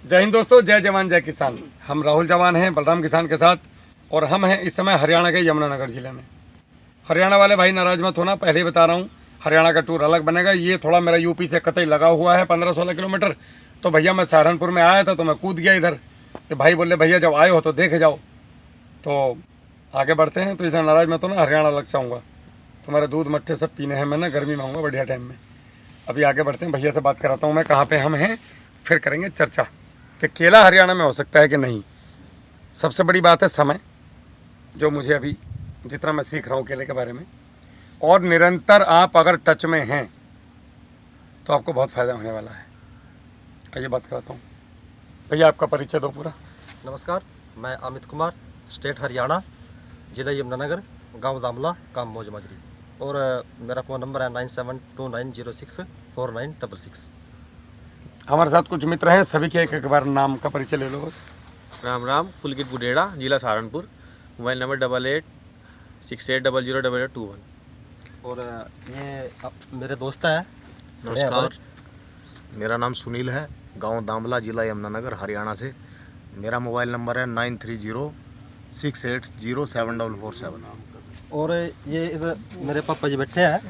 जय हिंद दोस्तों, जय जवान जय किसान। हम राहुल जवान हैं बलराम किसान के साथ, और हम हैं इस समय हरियाणा के यमुनानगर ज़िले में। हरियाणा वाले भाई नाराज मत होना, पहले ही बता रहा हूँ, हरियाणा का टूर अलग बनेगा। ये थोड़ा मेरा यूपी से कतई लगा हुआ है 15-16 किलोमीटर। तो भैया मैं सहारनपुर में आया था तो मैं कूद गया इधर। तो भाई बोले भैया जब आए हो तो देखे जाओ। तो आगे बढ़ते हैं, तो इसे नाराज मत होना, हरियाणा अलग से आऊँगा। तुम्हारे दूध मट्ठे सब पीने हैं, मैं ना गर्मी में आऊँगा बढ़िया टाइम में। अभी आगे बढ़ते हैं, भैया से बात कराता हूँ मैं कहाँ पे हम हैं, फिर करेंगे चर्चा कि केला हरियाणा में हो सकता है कि नहीं। सबसे बड़ी बात है समय, जो मुझे अभी जितना मैं सीख रहा हूँ केले के बारे में, और निरंतर आप अगर टच में हैं तो आपको बहुत फ़ायदा होने वाला है। आइए बात कराता हूँ। भैया आपका परिचय दो पूरा। नमस्कार, मैं अमित कुमार, स्टेट हरियाणा, जिला यमुनानगर, गांव दामला, काम मौज मजरी। और मेरा फ़ोन नंबर है 9729064966। हमारे साथ कुछ मित्र हैं, सभी के एक बार नाम का परिचय ले लो बस। राम राम, पुलकित बुडेड़ा, जिला सहारनपुर, मोबाइल नंबर 8868008821। और ये मेरे दोस्त हैं। नमस्कार, मेरा नाम सुनील है, गांव दामला, जिला यमुनानगर, हरियाणा से। मेरा मोबाइल नंबर है 9306807447। और ये इधर मेरे पापा जी बैठे हैं।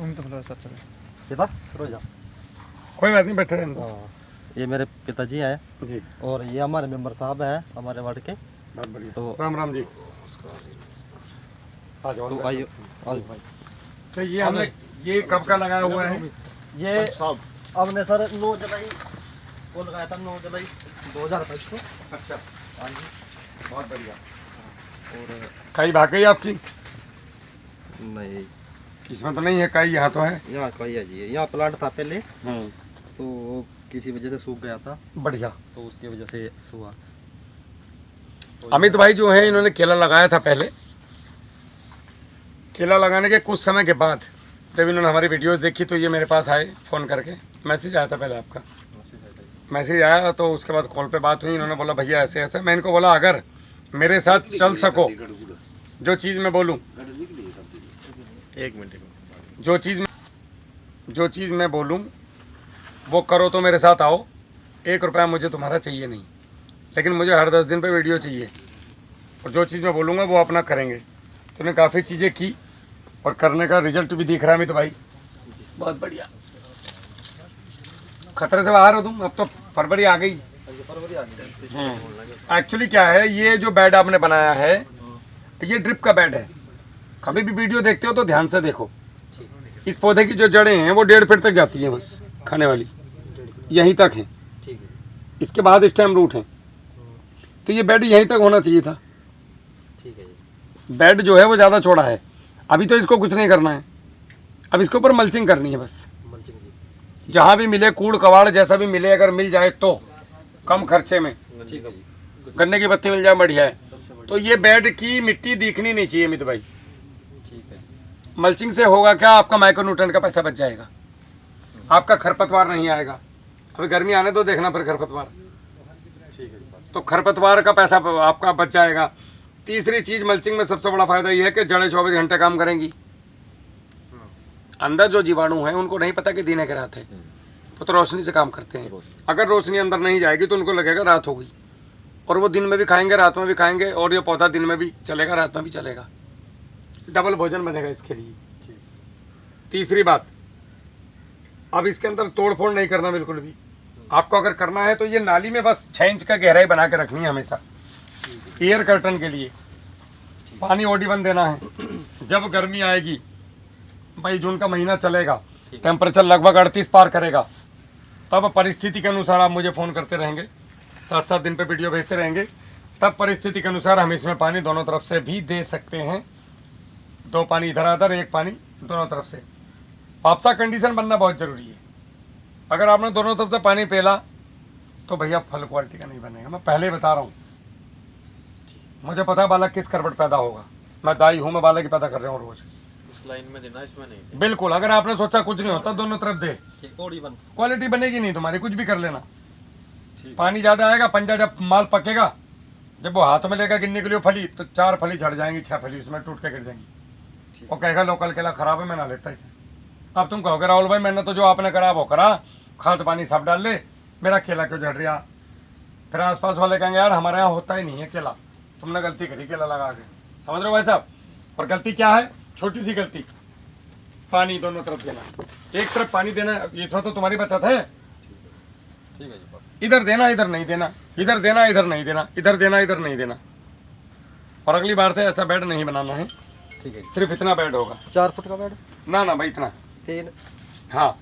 कोई बात नहीं, बैठे रहें। हाँ, ये मेरे पिताजी हैं जी, और ये हमारे मेंबर साहब हैं हमारे वार्ड के। बहुत बढ़िया। तो राम राम जी, आ जाओ। तो आइए भाई। तो ये हमने ये कब का लगाया हुआ है? ये हमने सर 9 जुलाई को लगाया था, 9 जुलाई 2023 को। अच्छा, हाँ जी। बहुत बढ़िया। और कई भाग गई आपकी? नहीं, इसमें तो नहीं है कई, यहाँ तो है। यहाँ का ही है जी, यहाँ प्लांट था पहले, तो वो किसी वजह से सूख गया था, बढ़िया। तो उसकी वजह से हुआ। अमित भाई जो है, इन्होंने केला लगाया था पहले। केला लगाने के कुछ समय के बाद जब इन्होंने हमारी वीडियोस देखी तो ये मेरे पास आए फ़ोन करके। मैसेज आया था पहले आपका, मैसेज आया, तो उसके बाद कॉल पे बात हुई। इन्होंने बोला भैया ऐसे ऐसे। मैं इनको बोला अगर मेरे साथ चल सको, जो चीज़ मैं बोलूँ, एक मिनट। जो चीज़ मैं बोलूँ वो करो, तो मेरे साथ आओ। 1 रुपया मुझे तुम्हारा चाहिए नहीं, लेकिन मुझे हर 10 दिन पे वीडियो चाहिए, और जो चीज़ मैं बोलूँगा वो अपना करेंगे। तो उन्होंने काफ़ी चीज़ें की और करने का रिजल्ट भी दिख रहा है अमित भाई, बहुत बढ़िया। खतरे से बाहर हो तुम, अब तो फरवरी आ गई। एक्चुअली क्या है, ये जो बेड आपने बनाया है, ये ड्रिप का बेड है। कभी भी वीडियो देखते हो तो ध्यान से देखो। इस पौधे की जो जड़ें हैं वो 1.5 फीट तक जाती हैं, बस खाने वाली यहीं तक है। ठीक है। इसके बाद स्टेम रूट है, तो ये बेड यहीं तक होना चाहिए था। ठीक है जी। बेड जो है वो ज़्यादा चौड़ा है। अभी तो इसको कुछ नहीं करना है, अब इसके ऊपर मल्चिंग करनी है बस। मल्चिंग जी। जहाँ भी मिले, कूड़ कबाड़ जैसा भी मिले, अगर मिल जाए तो कम खर्चे में। ठीक है जी। गन्ने की पत्ती मिल जाए, बढ़िया है। तो ये बेड की मिट्टी दिखनी नहीं चाहिए अमित भाई। ठीक है। मल्चिंग से होगा क्या, आपका माइक्रोन्यूट्रेंट का पैसा बच जाएगा, आपका खरपतवार नहीं आएगा। अभी गर्मी आने दो, देखना फिर खरपतवार। ठीक है। तो खरपतवार का पैसा आपका बच जाएगा। तीसरी चीज़, मल्चिंग में सबसे बड़ा फायदा ये है कि जड़ें 24 घंटे काम करेंगी। अंदर जो जीवाणु हैं उनको नहीं पता कि दिन है कि रात है, वो तो रोशनी से काम करते हैं। अगर रोशनी अंदर नहीं जाएगी तो उनको लगेगा रात हो गई, और वो दिन में भी खाएंगे रात में भी खाएंगे, और ये पौधा दिन में भी चलेगा रात में भी चलेगा। डबल भोजन बनेगा इसके लिए। तीसरी बात, अब इसके अंदर तोड़ फोड़ नहीं करना बिल्कुल भी। आपको अगर करना है तो ये नाली में बस 6 इंच का गहराई बना के रखनी है हमेशा, एयर कर्टन के लिए। पानी ओडी1 देना है। जब गर्मी आएगी, भाई जून का महीना चलेगा, टेम्परेचर लगभग 38 पार करेगा, तब परिस्थिति के अनुसार आप मुझे फ़ोन करते रहेंगे, 7-7 दिन पे वीडियो भेजते रहेंगे। तब परिस्थिति के अनुसार हम इसमें पानी दोनों तरफ से भी दे सकते हैं। 2 पानी इधर उधर, 1 पानी दोनों तरफ से। पापसा कंडीशन बनना बहुत ज़रूरी है। अगर आपने दोनों तरफ से पानी पेला तो भैया फल क्वालिटी का नहीं बनेगा। मैं पहले ही बता रहा हूँ, मुझे पता है बालक किस करवट पैदा होगा। मैं दाई हूँ, मैं बालक ही पैदा कर रहा हूँ रोज़। उस लाइन में देना, इसमें नहीं। बिल्कुल, अगर आपने सोचा कुछ नहीं होता, दोनों तरफ दे, ओडी1 क्वालिटी बनेगी नहीं तुम्हारी, कुछ भी कर लेना। पानी ज़्यादा आएगा, पंजा जब माल पकेगा, जब वो हाथ में लेगा गिनने के लिए फली, तो 4 फली झड़ जाएंगी, 6 फली उसमें टूट के गिर जाएंगी। वो कहेगा लोकल केला खराब है, मैं ना लेता इसे। अब तुम कहोगे राहुल भाई मैंने तो जो आपने करा वो करा, खाद पानी सब डाल ले, मेरा केला क्यों झड़ रहा? फिर आसपास वाले कहेंगे यार हमारे यहाँ होता ही नहीं है केला, तुमने गलती करी केला लगा के। समझ रहे हो भाई साहब? और गलती क्या है? छोटी सी गलती, पानी दोनों तरफ देना। एक तरफ पानी देना, ये तो तुम्हारी बचत है। ठीक है जी बस। इधर देना इधर नहीं देना, इधर देना इधर नहीं देना, इधर देना इधर नहीं देना। और अगली बार से ऐसा बेड नहीं बनाना है, ठीक है जी। सिर्फ इतना बेड होगा। 4 फुट का बेड? ना ना भाई इतना, 3 हाँ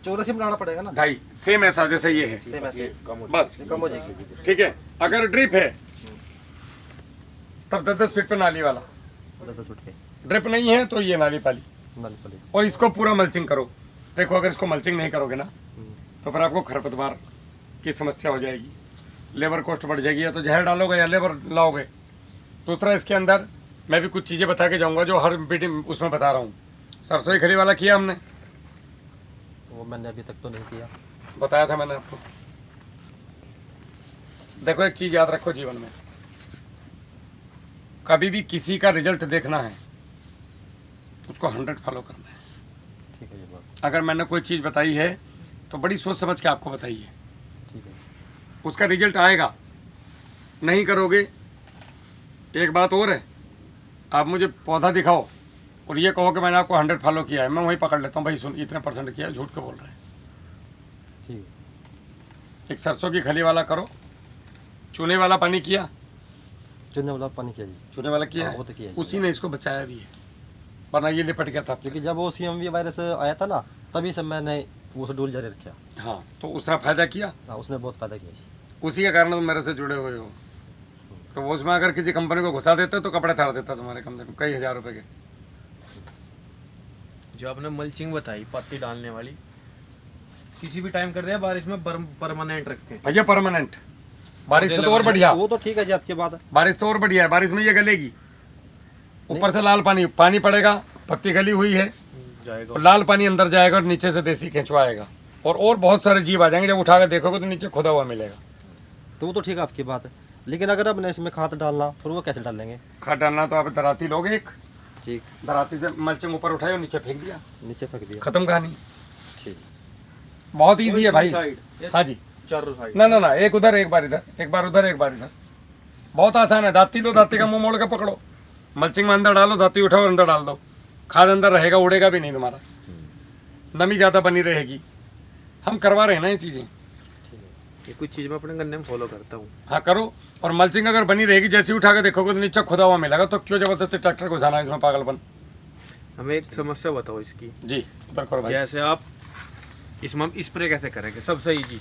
चौरसी बनाना पड़ेगा ना? 2.5 सेम ऐसा जैसे ये है, सेम ऐसे बस कम हो जाएगी। ठीक है। अगर ड्रिप है तब 10-10 फीट पे नाली वाला, 10 फुट पे ड्रिप नहीं है तो ये नाली पाली। नाली पड़ेगी। और इसको पूरा मल्चिंग करो। देखो अगर इसको मल्चिंग नहीं करोगे ना तो फिर आपको खरपतवार की समस्या हो जाएगी, लेबर कॉस्ट बढ़ जाएगी। या तो जहर डालोगे या लेबर लाओगे। दूसरा इसके अंदर मैं भी कुछ चीज़ें बता के जाऊंगा जो हर मीटिंग उसमें बता रहा हूँ। सरसों की खली वाला किया हमने, वो मैंने अभी तक तो नहीं किया। बताया था मैंने आपको। देखो एक चीज़ याद रखो जीवन में, कभी भी किसी का रिजल्ट देखना है उसको 100 फॉलो करना है। ठीक है जी बात। अगर मैंने कोई चीज़ बताई है तो बड़ी सोच समझ के आपको बताई है, ठीक है। उसका रिजल्ट आएगा। नहीं करोगे, एक बात और है, आप मुझे पौधा दिखाओ और ये कहो कि मैंने आपको 100 फॉलो किया है, मैं वहीं पकड़ लेता हूँ भाई सुन इतने % किया है, झूठ के बोल रहे हैं। ठीक है। एक सरसों की खली वाला करो, चूने वाला पानी किया, चुनने वाला पानी किया जी। चूने वाला किया हाँ, है, वो तो किया है। उसी ने इसको बचाया भी है, वरना ये लिपट गया था। क्योंकि जब वो CMV वायरस आया था ना, तभी से मैंने वो शेड्यूल जारी रखा। हाँ तो उसने फायदा किया, हाँ, उसने बहुत फायदा किया जी। उसी के कारण तुम मेरे से जुड़े हुए हो। तो वो उसमें अगर किसी कंपनी को घुसा देते तो कपड़े थाड़ देता तुम्हारे कम से कम कई हज़ार रुपए के। जो आपने मल्चिंग बताई पत्ती डालने वाली, किसी भी टाइम कर दिया बारिश में परमानेंट रखें। भैया परमानेंट, बारिश से तो और बढ़िया, वो तो ठीक है जी आपकी बात है। बारिश तो और बढ़िया है। बारिश में ये गलेगी, ऊपर से लाल पानी पानी पड़ेगा, पत्ती गली हुई है जाएगा। और लाल पानी अंदर जाएगा और नीचे से देसी खिंचवाएगा और बहुत सारे जीव आ जाएंगे। जब उठा के देखोगे तो नीचे खुदा हुआ मिलेगा। तो वो तो ठीक है आपकी बात है, लेकिन अगर अब इसमें खाद डालना, फिर वो कैसे डालेंगे? खाद डालना तो आप दराती लोगे, एक ठीक। दराती से मल्चिंग ऊपर उठाए और नीचे फेंक दिया, नीचे फेंक दिया। खत्म कहानी। ठीक। बहुत ईजी है भाई। हाँ जी, चारों साइड। ना ना ना, एक उधर एक बार इधर, एक बार उधर एक बार इधर, बहुत आसान है। दाती लो, दाती का मुंह मोड़ के पकड़ो, मल्चिंग में अंदर डालो, दाती उठाओ अंदर डाल दो, खाद अंदर रहेगा, उड़ेगा भी नहीं तुम्हारा, नमी ज़्यादा बनी रहेगी। हम करवा रहे हैं ना ये चीज़ें। ये कुछ चीज़ मैं अपने गन्ने में फॉलो करता हूँ। हाँ करो, और मल्चिंग अगर बनी रहेगी, जैसे ही उठा के देखोगे तो नीचे खुदा हुआ मिलेगा। तो क्यों जबरदस्ती ट्रैक्टर को घुसाना है इसमें, पागलपन। हमें एक समस्या बताओ इसकी। जी उधर करो भाई। जैसे आप इसमें हम स्प्रे कैसे करेंगे सबसे इजी?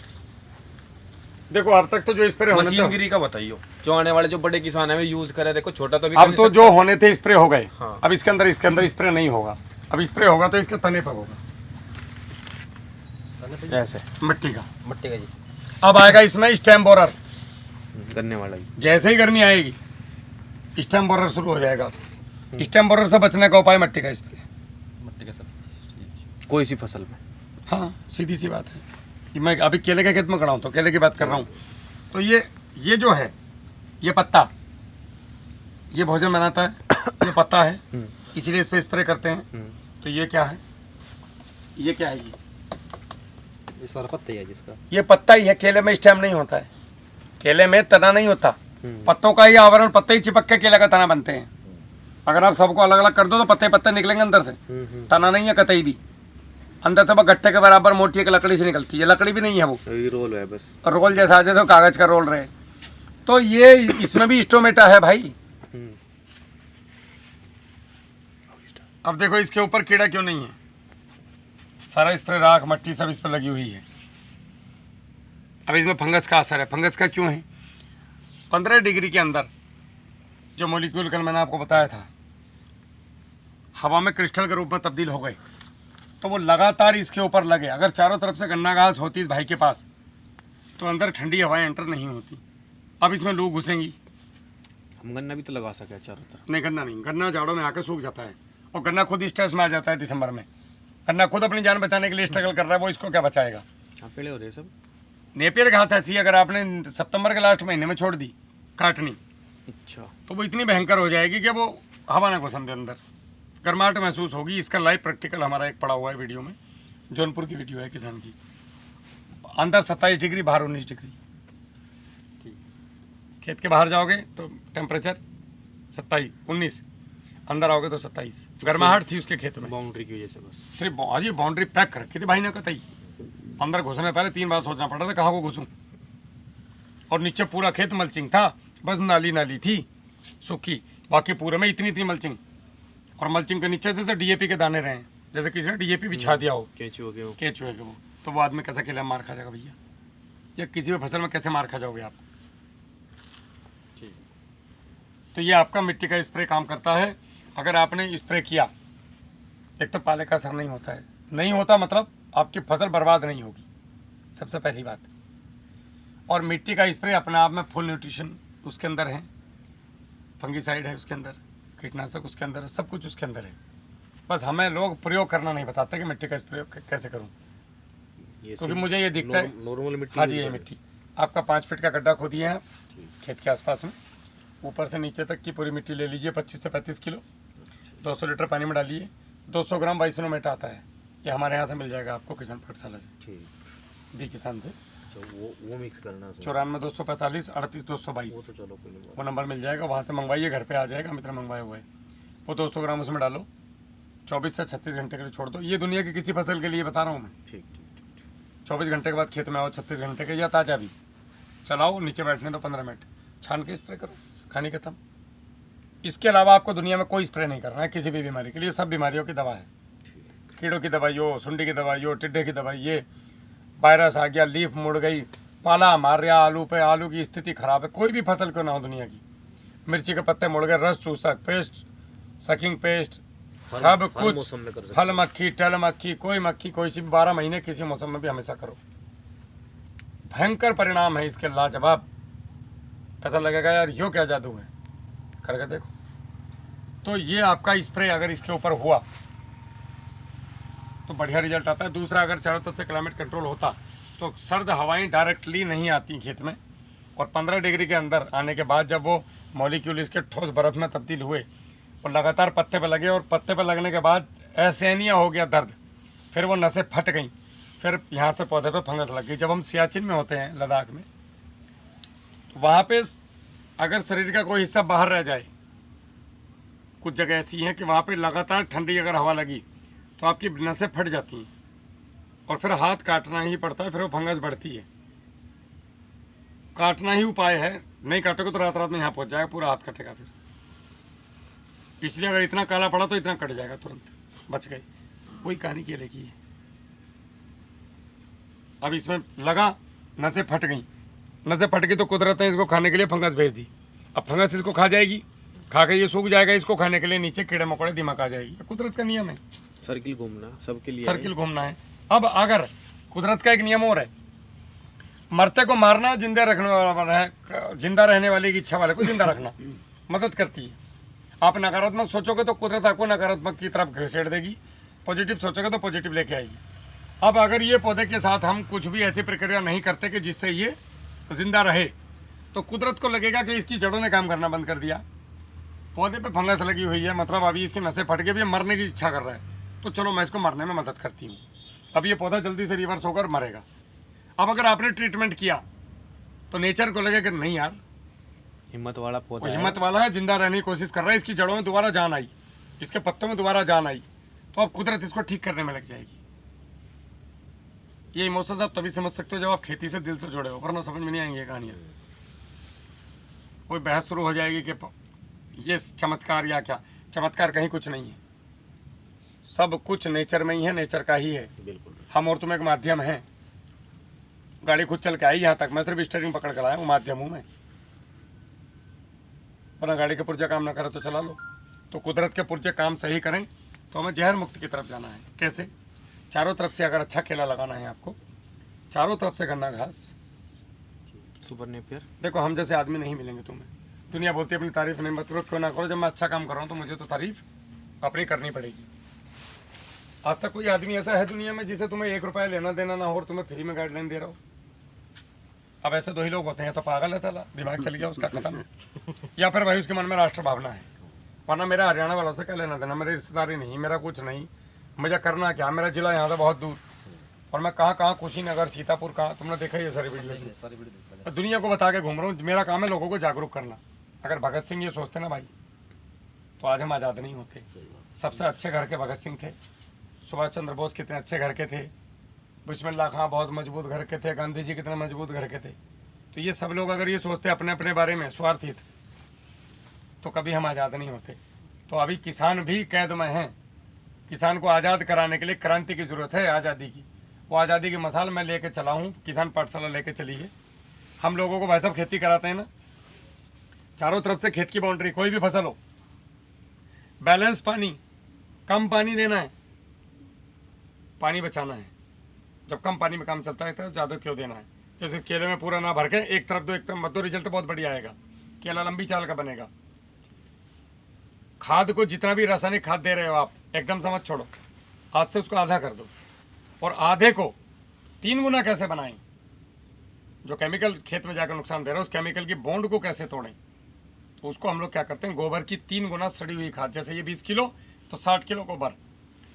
देखो अब तक तो जो स्प्रे होने थे, मशीनगिरी का बताइए, जो आने वाले जो बड़े किसान है वे यूज करे। देखो छोटा तो भी अब तो जो होने थे स्प्रे हो गए। हाँ। अब इसके अंदर स्प्रे नहीं होगा। अब स्प्रे होगा तो इसके तने पर होगा, ऐसे मिट्टी का। मट्टी का जी। अब आएगा इसमें स्टेम बोरर। गन्ने वाला ही। जैसे ही गर्मी आएगी स्टेम बोरर शुरू हो जाएगा। स्टेम बोरर से बचने का उपाय मट्टी का स्प्रे। मट्टी का सब कोई सी फसल में। हाँ सीधी सी बात है कि मैं अभी केले के खेत में खड़ा हूँ तो केले की बात कर रहा हूँ। तो ये जो है, ये पत्ता, ये भोजन बनाता है, ये पत्ता है, इसलिए इस पर स्प्रे करते हैं। तो ये क्या है, ये क्या है, ये सारा पत्ता ही है जिसका। ये पत्ता ही है। केले में स्टेम नहीं होता है, केले में तना नहीं होता, पत्तों का ही आवरण, पत्ते ही चिपक के केले का तना बनते हैं। अगर आप सबको अलग अलग कर दो तो पत्ते पत्ते निकलेंगे अंदर से, तना नहीं है कतई भी। अंदर से बस गट्टे के बराबर मोटी एक लकड़ी से निकलती है, लकड़ी भी नहीं है वो, रोल है बस, रोल जैसा आ जाए तो कागज का रोल रहे। तो ये इसमें भी स्टोमेटा है भाई। अब देखो इसके ऊपर कीड़ा क्यों नहीं है, सारा इस पर राख मट्टी सब इस पर लगी हुई है। अब इसमें फंगस का असर है। फंगस का क्यों है? 15 डिग्री के अंदर जो मॉलिक्यूल कल मैंने आपको बताया था हवा में क्रिस्टल के रूप में तब्दील हो गए, तो वो लगातार इसके ऊपर लगे। अगर चारों तरफ से गन्ना घास होती इस भाई के पास तो अंदर ठंडी हवाएं एंटर नहीं होती। अब इसमें लू घुसेंगी। हम गन्ना भी तो लगा सके चारों तरफ। नहीं गन्ना नहीं, गन्ना जाड़ों में आकर सूख जाता है और गन्ना खुद स्ट्रेस में आ जाता है दिसंबर में। गन्ना खुद अपनी जान बचाने के लिए स्ट्रगल कर रहा है, वो इसको क्या बचाएगा। हाँ पेड़े हो रहे सब। नेपियर घास ऐसी है, अगर आपने सितंबर के लास्ट महीने में छोड़ दी काटनी अच्छा। तो वो इतनी भयंकर हो जाएगी कि वो हवा ना घुसन दे, अंदर गर्माहट महसूस होगी। इसका लाइव प्रैक्टिकल हमारा एक पड़ा हुआ है वीडियो में, जौनपुर की वीडियो है किसान की। अंदर 27 डिग्री बाहर 19 डिग्री। खेत के बाहर जाओगे तो टेम्परेचर 27 19, अंदर आओगे तो 27। गर्माहट थी उसके खेत में, बाउंड्री की वजह से बस। सिर्फ आज ये बाउंड्री पैक कर रखी थी भाई ने कतई। अंदर घुसने पहले 3 बार सोचना पड़ा था कहाँ को घुसूं। और नीचे पूरा खेत मल्चिंग था, बस नाली नाली थी सूखी, बाकी पूरे में इतनी मल्चिंग। और मल्चिंग के नीचे जैसे डीएपी के दाने रहे हैं, जैसे किसी ने डीएपी बिछा दिया हो केंचुए के वो। केंचुए के वो, तो वो आदमी कैसे अकेला मार खा जाएगा भैया? या किसी भी फसल में कैसे मार खा जाओगे आप? ठीक। तो ये आपका मिट्टी का स्प्रे काम करता है। अगर आपने स्प्रे किया, एक तो पाले का असर नहीं होता है, नहीं होता मतलब आपकी फसल बर्बाद नहीं होगी, सबसे पहली बात। और मिट्टी का स्प्रे अपने आप में फुल न्यूट्रिशन उसके अंदर है, फंगीसाइड है उसके अंदर, कीटनाशक उसके अंदर है, सब कुछ उसके अंदर है। बस हमें लोग प्रयोग करना नहीं बताते कि मिट्टी का स्प्रे कैसे करूं, क्योंकि मुझे ये दिखता है। नॉर्मल मिट्टी। हाँ जी, ये मिट्टी आपका 5 फीट का गड्ढा खोदिए हैं आप खेत के आसपास में, ऊपर से नीचे तक की पूरी मिट्टी ले लीजिए 25 से 35 किलो, 200 लीटर पानी में डालिए, 200 ग्राम बाइसोनोमेट आता है, ये हमारे यहाँ से मिल जाएगा आपको किसान पाठशाला से, ठीक। बी किसान से। तो वो मिक्स करना है। 94 245 38 222 वो तो चलो कोई नहीं। वो नंबर मिल जाएगा, वहाँ से मंगवाइए, घर पे आ जाएगा, मित्र मंगवाए हुए। वो 200 ग्राम उसमें डालो, 24 से 36 घंटे के लिए छोड़ दो। ये दुनिया की किसी फसल के लिए बता रहा हूँ मैं। ठीक ठीक ठीक। 24 घंटे के बाद खेत में आओ, 36 घंटे के, या ताज़ा भी चलाओ, नीचे बैठने दो 15 मिनट, छान के स्प्रे करो, खानी खत्म। इसके अलावा आपको दुनिया में कोई स्प्रे नहीं करना है किसी भी बीमारी के लिए। सब बीमारियों की दवा है, कीड़ों की दवाई हो, सुंडी की दवाई हो, टिड्डे की दवाई, ये वायरस आ गया, लीफ मुड़ गई, पाला मार रहा आलू पे, आलू की स्थिति खराब है, कोई भी फसल क्यों ना हो दुनिया की, मिर्ची के पत्ते मुड़ गए, रस चूसक पेस्ट, सकिंग पेस्ट, सब कुछ, मौसम में कर सकते फल मक्खी, टल मक्खी, कोई सी भी 12 महीने किसी मौसम में भी हमेशा करो। भयंकर परिणाम है इसके, लाजवाब। ऐसा लगेगा यार यो क्या जादू है, करके देखो। तो ये आपका स्प्रे अगर इसके ऊपर हुआ तो बढ़िया रिजल्ट आता है। दूसरा, अगर चारों तरफ से क्लाइमेट कंट्रोल होता तो सर्द हवाएं डायरेक्टली नहीं आती खेत में, और 15 डिग्री के अंदर आने के बाद जब वो मॉलिक्यूल इसके ठोस बर्फ़ में तब्दील हुए और लगातार पत्ते पे लगे, और पत्ते पे लगने के बाद एसेनिया हो गया दर्द, फिर वो नसें फट गई, फिर यहाँ से पौधे पे फंगस लग गई। जब हम सियाचिन में होते हैं लद्दाख में, तो वहाँ पे अगर शरीर का कोई हिस्सा बाहर रह जाए, कुछ जगह ऐसी हैं कि वहाँ पे लगातार ठंडी अगर हवा लगी तो आपकी नसें फट जाती हैं, और फिर हाथ काटना ही पड़ता है, फिर वो फंगस बढ़ती है। काटना ही उपाय है, नहीं काटोगे तो रात रात में यहाँ पहुँच जाएगा, पूरा हाथ कटेगा फिर। इसलिए अगर इतना काला पड़ा तो इतना कट जाएगा, तुरंत बच गए। वही कहानी केले की है। अब इसमें लगा, नसें फट गई, नसें फट गई तो कुदरत ने इसको खाने के लिए फंगस भेज दी। अब फंगस इसको खा जाएगी, खा के ये सूख जाएगा, इसको खाने के लिए नीचे कीड़े मकोड़े दिमाग आ जाएगी। कुदरत का नियम है, सर्किल घूमना सबके लिए सर्किल घूमना है। अब अगर कुदरत का एक नियम और है, मरते को मारना, जिंदा रखने वाला है, जिंदा रहने वाले की इच्छा वाले को जिंदा रखना मदद करती है। आप नकारात्मक सोचोगे तो कुदरत आपको नकारात्मक की तरफ घसीट देगी, पॉजिटिव सोचोगे तो पॉजिटिव लेके आएगी। अब अगर ये पौधे के साथ हम कुछ भी ऐसी प्रक्रिया नहीं करते कि जिससे ये जिंदा रहे, तो कुदरत को लगेगा कि इसकी जड़ों ने काम करना बंद कर दिया, पौधे पे फंगस लगी हुई है, मतलब अभी इसकी नसें फट के भी मरने की इच्छा कर रहा है, तो चलो मैं इसको मरने में मदद करती हूँ। अब ये पौधा जल्दी से रिवर्स होकर मरेगा। अब अगर आपने ट्रीटमेंट किया तो नेचर को लगेगा कि नहीं यार, हिम्मत वाला वो पौधा है। हिम्मत वाला है, जिंदा रहने की कोशिश कर रहा है, इसकी जड़ों में दोबारा जान आई, इसके पत्तों में दोबारा जान आई, तो अब कुदरत इसको ठीक करने में लग जाएगी। ये इमोशंस आप तभी समझ सकते हो जब आप खेती से दिल से जुड़े हो, वरना समझ में नहीं आएंगी कहानियाँ। कोई बहस शुरू हो जाएगी कि ये चमत्कार या क्या, चमत्कार कहीं कुछ नहीं है, सब कुछ नेचर में ही है, नेचर का ही है। बिल्कुल। हम और तुम एक माध्यम हैं। गाड़ी खुद चल के आई यहाँ तक, मैं सिर्फ स्टीयरिंग पकड़ कर आया हूँ, माध्यम हूँ मैं। वरना गाड़ी के पुर्जे काम ना करे तो चला लो। तो कुदरत के पुर्जे काम सही करें तो हमें जहर मुक्त की तरफ जाना है। कैसे? चारों तरफ से अगर अच्छा केला लगाना है आपको, चारों तरफ से गन्ना घास। Super Napier. देखो हम जैसे आदमी नहीं मिलेंगे तुम्हें, दुनिया बोलती है अपनी तारीफ नहीं मत करो, क्यों ना करो, जब मैं अच्छा काम कर रहा हूँ तो मुझे तो तारीफ अपनी करनी पड़ेगी। आज तक कोई आदमी ऐसा है दुनिया में जिसे तुम्हें 1 रुपया लेना देना ना हो और तुम्हें फ्री में गाइडलाइन दे रहा हो? अब ऐसे 2 ही लोग होते हैं, तो पागल है साला, दिमाग चल गया उसका, खत्म। या फिर भाई उसके मन में राष्ट्र भावना है, वरना मेरा हरियाणा वालों से क्या लेना देना, मेरे रिश्तेदारी नहीं, मेरा कुछ नहीं, मुझे करना क्या, मेरा जिला यहाँ से बहुत दूर, और मैं कहाँ कहाँ कुशीनगर सीतापुर कहाँ तुमने देखा ही है सारी वीडियो। सारी वीडियो देख लें। दुनिया को बता के घूम रहा हूँ। मेरा काम है लोगों को जागरूक करना। अगर भगत सिंह ये सोचते ना भाई तो आज हम आज़ाद नहीं होते। सबसे अच्छे घर के भगत सिंह थे। सुभाष चंद्र बोस कितने अच्छे घर के थे। बिस्मिल्लाह खां बहुत मजबूत घर के थे। गांधी जी कितने मजबूत घर के थे। तो ये सब लोग अगर ये सोचते अपने अपने बारे में स्वार्थी थे तो कभी हम आज़ाद नहीं होते। तो अभी किसान भी कैद में हैं। किसान को आज़ाद कराने के लिए क्रांति की ज़रूरत है, आज़ादी की। वो आज़ादी की मसाल मैं लेके चला हूँ। किसान पाठशाला लेके चली है। हम लोगों को भाई साहब खेती कराते हैं ना, चारों तरफ से खेत की बाउंड्री, कोई भी फसल हो, बैलेंस पानी, कम पानी देना है, पानी बचाना है। जब कम पानी में काम चलता है तो ज़्यादा क्यों देना है। जैसे केले में पूरा ना भर के एक तरफ दो, एक तरफ मत दो, रिजल्ट बहुत बढ़िया आएगा। केला लंबी चाल का बनेगा। खाद को जितना भी रासायनिक खाद दे रहे हो आप एकदम से मत छोड़ो। आज से उसको आधा कर दो और आधे को 3 गुना कैसे बनाएं। जो केमिकल खेत में जाकर नुकसान दे रहा है उस केमिकल की बॉन्ड को कैसे तोड़ें। तो उसको हम लोग क्या करते हैं, गोबर की 3 गुना सड़ी हुई खाद, जैसे ये 20 किलो तो 60 किलो गोबर,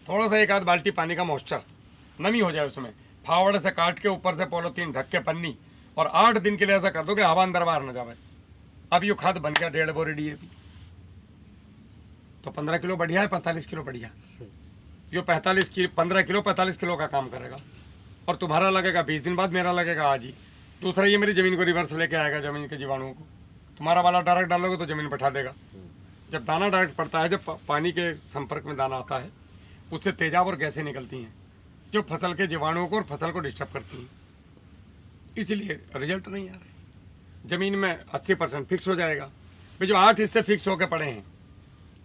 थोड़ा सा 1 आध बाल्टी पानी का मॉइस्चर, नमी हो जाए उसमें, फावड़े से काट के ऊपर से पॉलीथीन ढक के पन्नी, और 8 दिन के लिए ऐसा कर दो कि हवा अंदर बाहर न जाए। अब ये खाद बन गया 1.5 बोरी DAP। तो 15 किलो बढ़िया है, 45 किलो बढ़िया। ये 15 किलो 45 किलो का काम करेगा। और तुम्हारा लगेगा 20 दिन बाद, मेरा लगेगा आज ही। दूसरा ये मेरी ज़मीन को रिवर्स लेके आएगा, ज़मीन के जीवाणुओं को। तुम्हारा वाला डायरेक्ट डालोगे तो ज़मीन बैठा देगा। जब दाना डायरेक्ट पड़ता है, जब पानी के संपर्क में दाना आता है, उससे तेजाब और गैसें निकलती हैं जो फसल के जीवाणुओं को और फसल को डिस्टर्ब करती हैं। इसलिए रिजल्ट नहीं आ रहे। ज़मीन में 80% फिक्स हो जाएगा। भाई जो 8 हिस्से फिक्स होकर पड़े हैं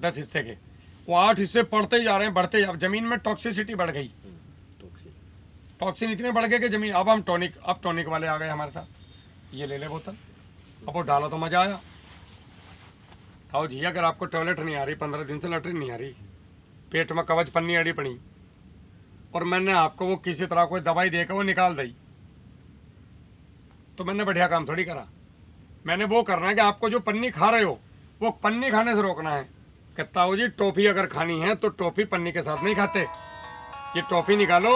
10 हिस्से के, वो 8 हिस्से पड़ते ही जा रहे हैं, बढ़ते ही। अब ज़मीन में टॉक्सिसिटी बढ़ गई, टॉक्सिन इतने बढ़ गए कि ज़मीन, अब हम टॉनिक वाले आ गए हमारे साथ। ये ले ले बोतल, अब वो डाला तो मज़ा आया। आओ जी, अगर आपको टॉयलेट नहीं आ रही, 15 दिन से लैट्रिन नहीं आ रही, पेट में कवच पन्नी अड़ी पड़ी, और मैंने आपको वो किसी तरह कोई दवाई देकर वो निकाल दी, तो मैंने बढ़िया काम थोड़ी करा। मैंने वो करना है कि आपको जो पन्नी खा रहे हो वो पन्नी खाने से रोकना है। कहता हो जी टॉफ़ी अगर खानी है तो टॉफ़ी पन्नी के साथ नहीं खाते। ये टॉफ़ी निकालो,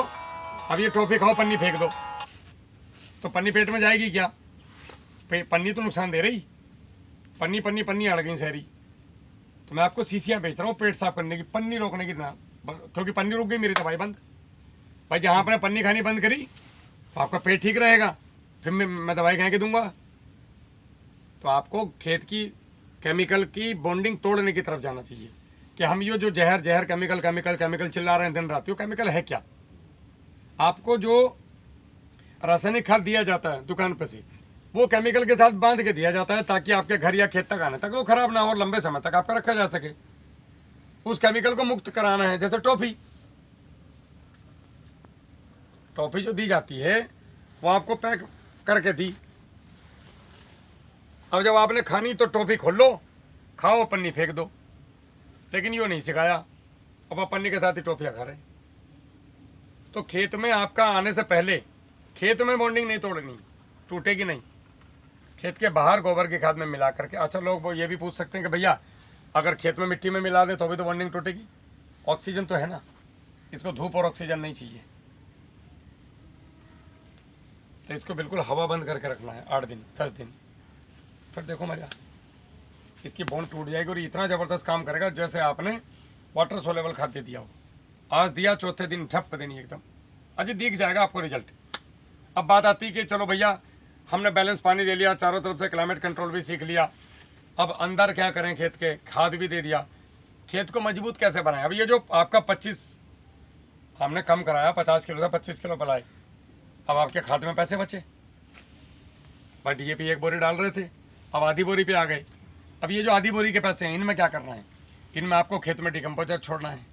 अब ये टॉफ़ी खाओ, पन्नी फेंक दो, तो पन्नी पेट में जाएगी क्या? पन्नी तो नुकसान दे रही। पन्नी पन्नी पन्नी अड़ गई सारी। तो मैं आपको शीशियाँ बेच रहा हूँ पेट साफ करने की, पन्नी रोकने की ना, क्योंकि पन्नी रुक गई मेरी दवाई बंद। भाई जहाँ आपने पन्नी खानी बंद करी तो आपका पेट ठीक रहेगा, फिर मैं दवाई कहाँ के दूंगा। तो आपको खेत की केमिकल की बॉन्डिंग तोड़ने की तरफ जाना चाहिए कि हम ये जो जहर केमिकल चिल्ला रहे हैं दिन रात, ये केमिकल है क्या? आपको जो रासायनिक खाद दिया जाता है दुकान पे से, वो केमिकल के साथ बांध के दिया जाता है ताकि आपके घर या खेत तक आने तक वो खराब ना हो और लंबे समय तक आपका रखा जा सके। उस केमिकल को मुक्त कराना है। जैसे टॉफ़ी जो दी जाती है वो आपको पैक करके दी। अब जब आपने खानी तो टॉफ़ी खोल लो, खाओ, पन्नी फेंक दो। लेकिन यो नहीं सिखाया, अब आप पन्नी के साथ ही टॉफ़ियाँ खा रहे। तो खेत में आपका आने से पहले खेत में बॉन्डिंग नहीं तोड़नी, टूटेगी नहीं। खेत के बाहर गोबर की खाद में मिला करके। अच्छा, लोग वो ये भी पूछ सकते हैं कि भैया अगर खेत में मिट्टी में मिला दे तो भी तो बॉन्डिंग टूटेगी। ऑक्सीजन तो है ना, इसको धूप और ऑक्सीजन नहीं चाहिए, तो इसको बिल्कुल हवा बंद करके रखना है 8 दिन 10 दिन, फिर देखो मज़ा। इसकी बॉन्ड टूट जाएगी और इतना ज़बरदस्त काम करेगा जैसे आपने वाटर सोलेबल खाद दे दिया हो। आज दिया, चौथे दिन ठप देनी एकदम, अजी दिख जाएगा आपको रिजल्ट। अब बात आती है कि चलो भैया हमने बैलेंस पानी दे लिया, चारों तरफ से क्लाइमेट कंट्रोल भी सीख लिया, अब अंदर क्या करें, खेत के खाद भी दे दिया, खेत को मजबूत कैसे बनाएं। अब ये जो आपका 25 हमने कम कराया, 50 किलो था 25 किलो पलाए, अब आपके खाद में पैसे बचे। भाई DAP 1 बोरी डाल रहे थे, अब आधी बोरी पे आ गए। अब ये जो आधी बोरी के पैसे हैं, इनमें क्या करना है? इनमें आपको खेत में डिकम्पोजर छोड़ना है,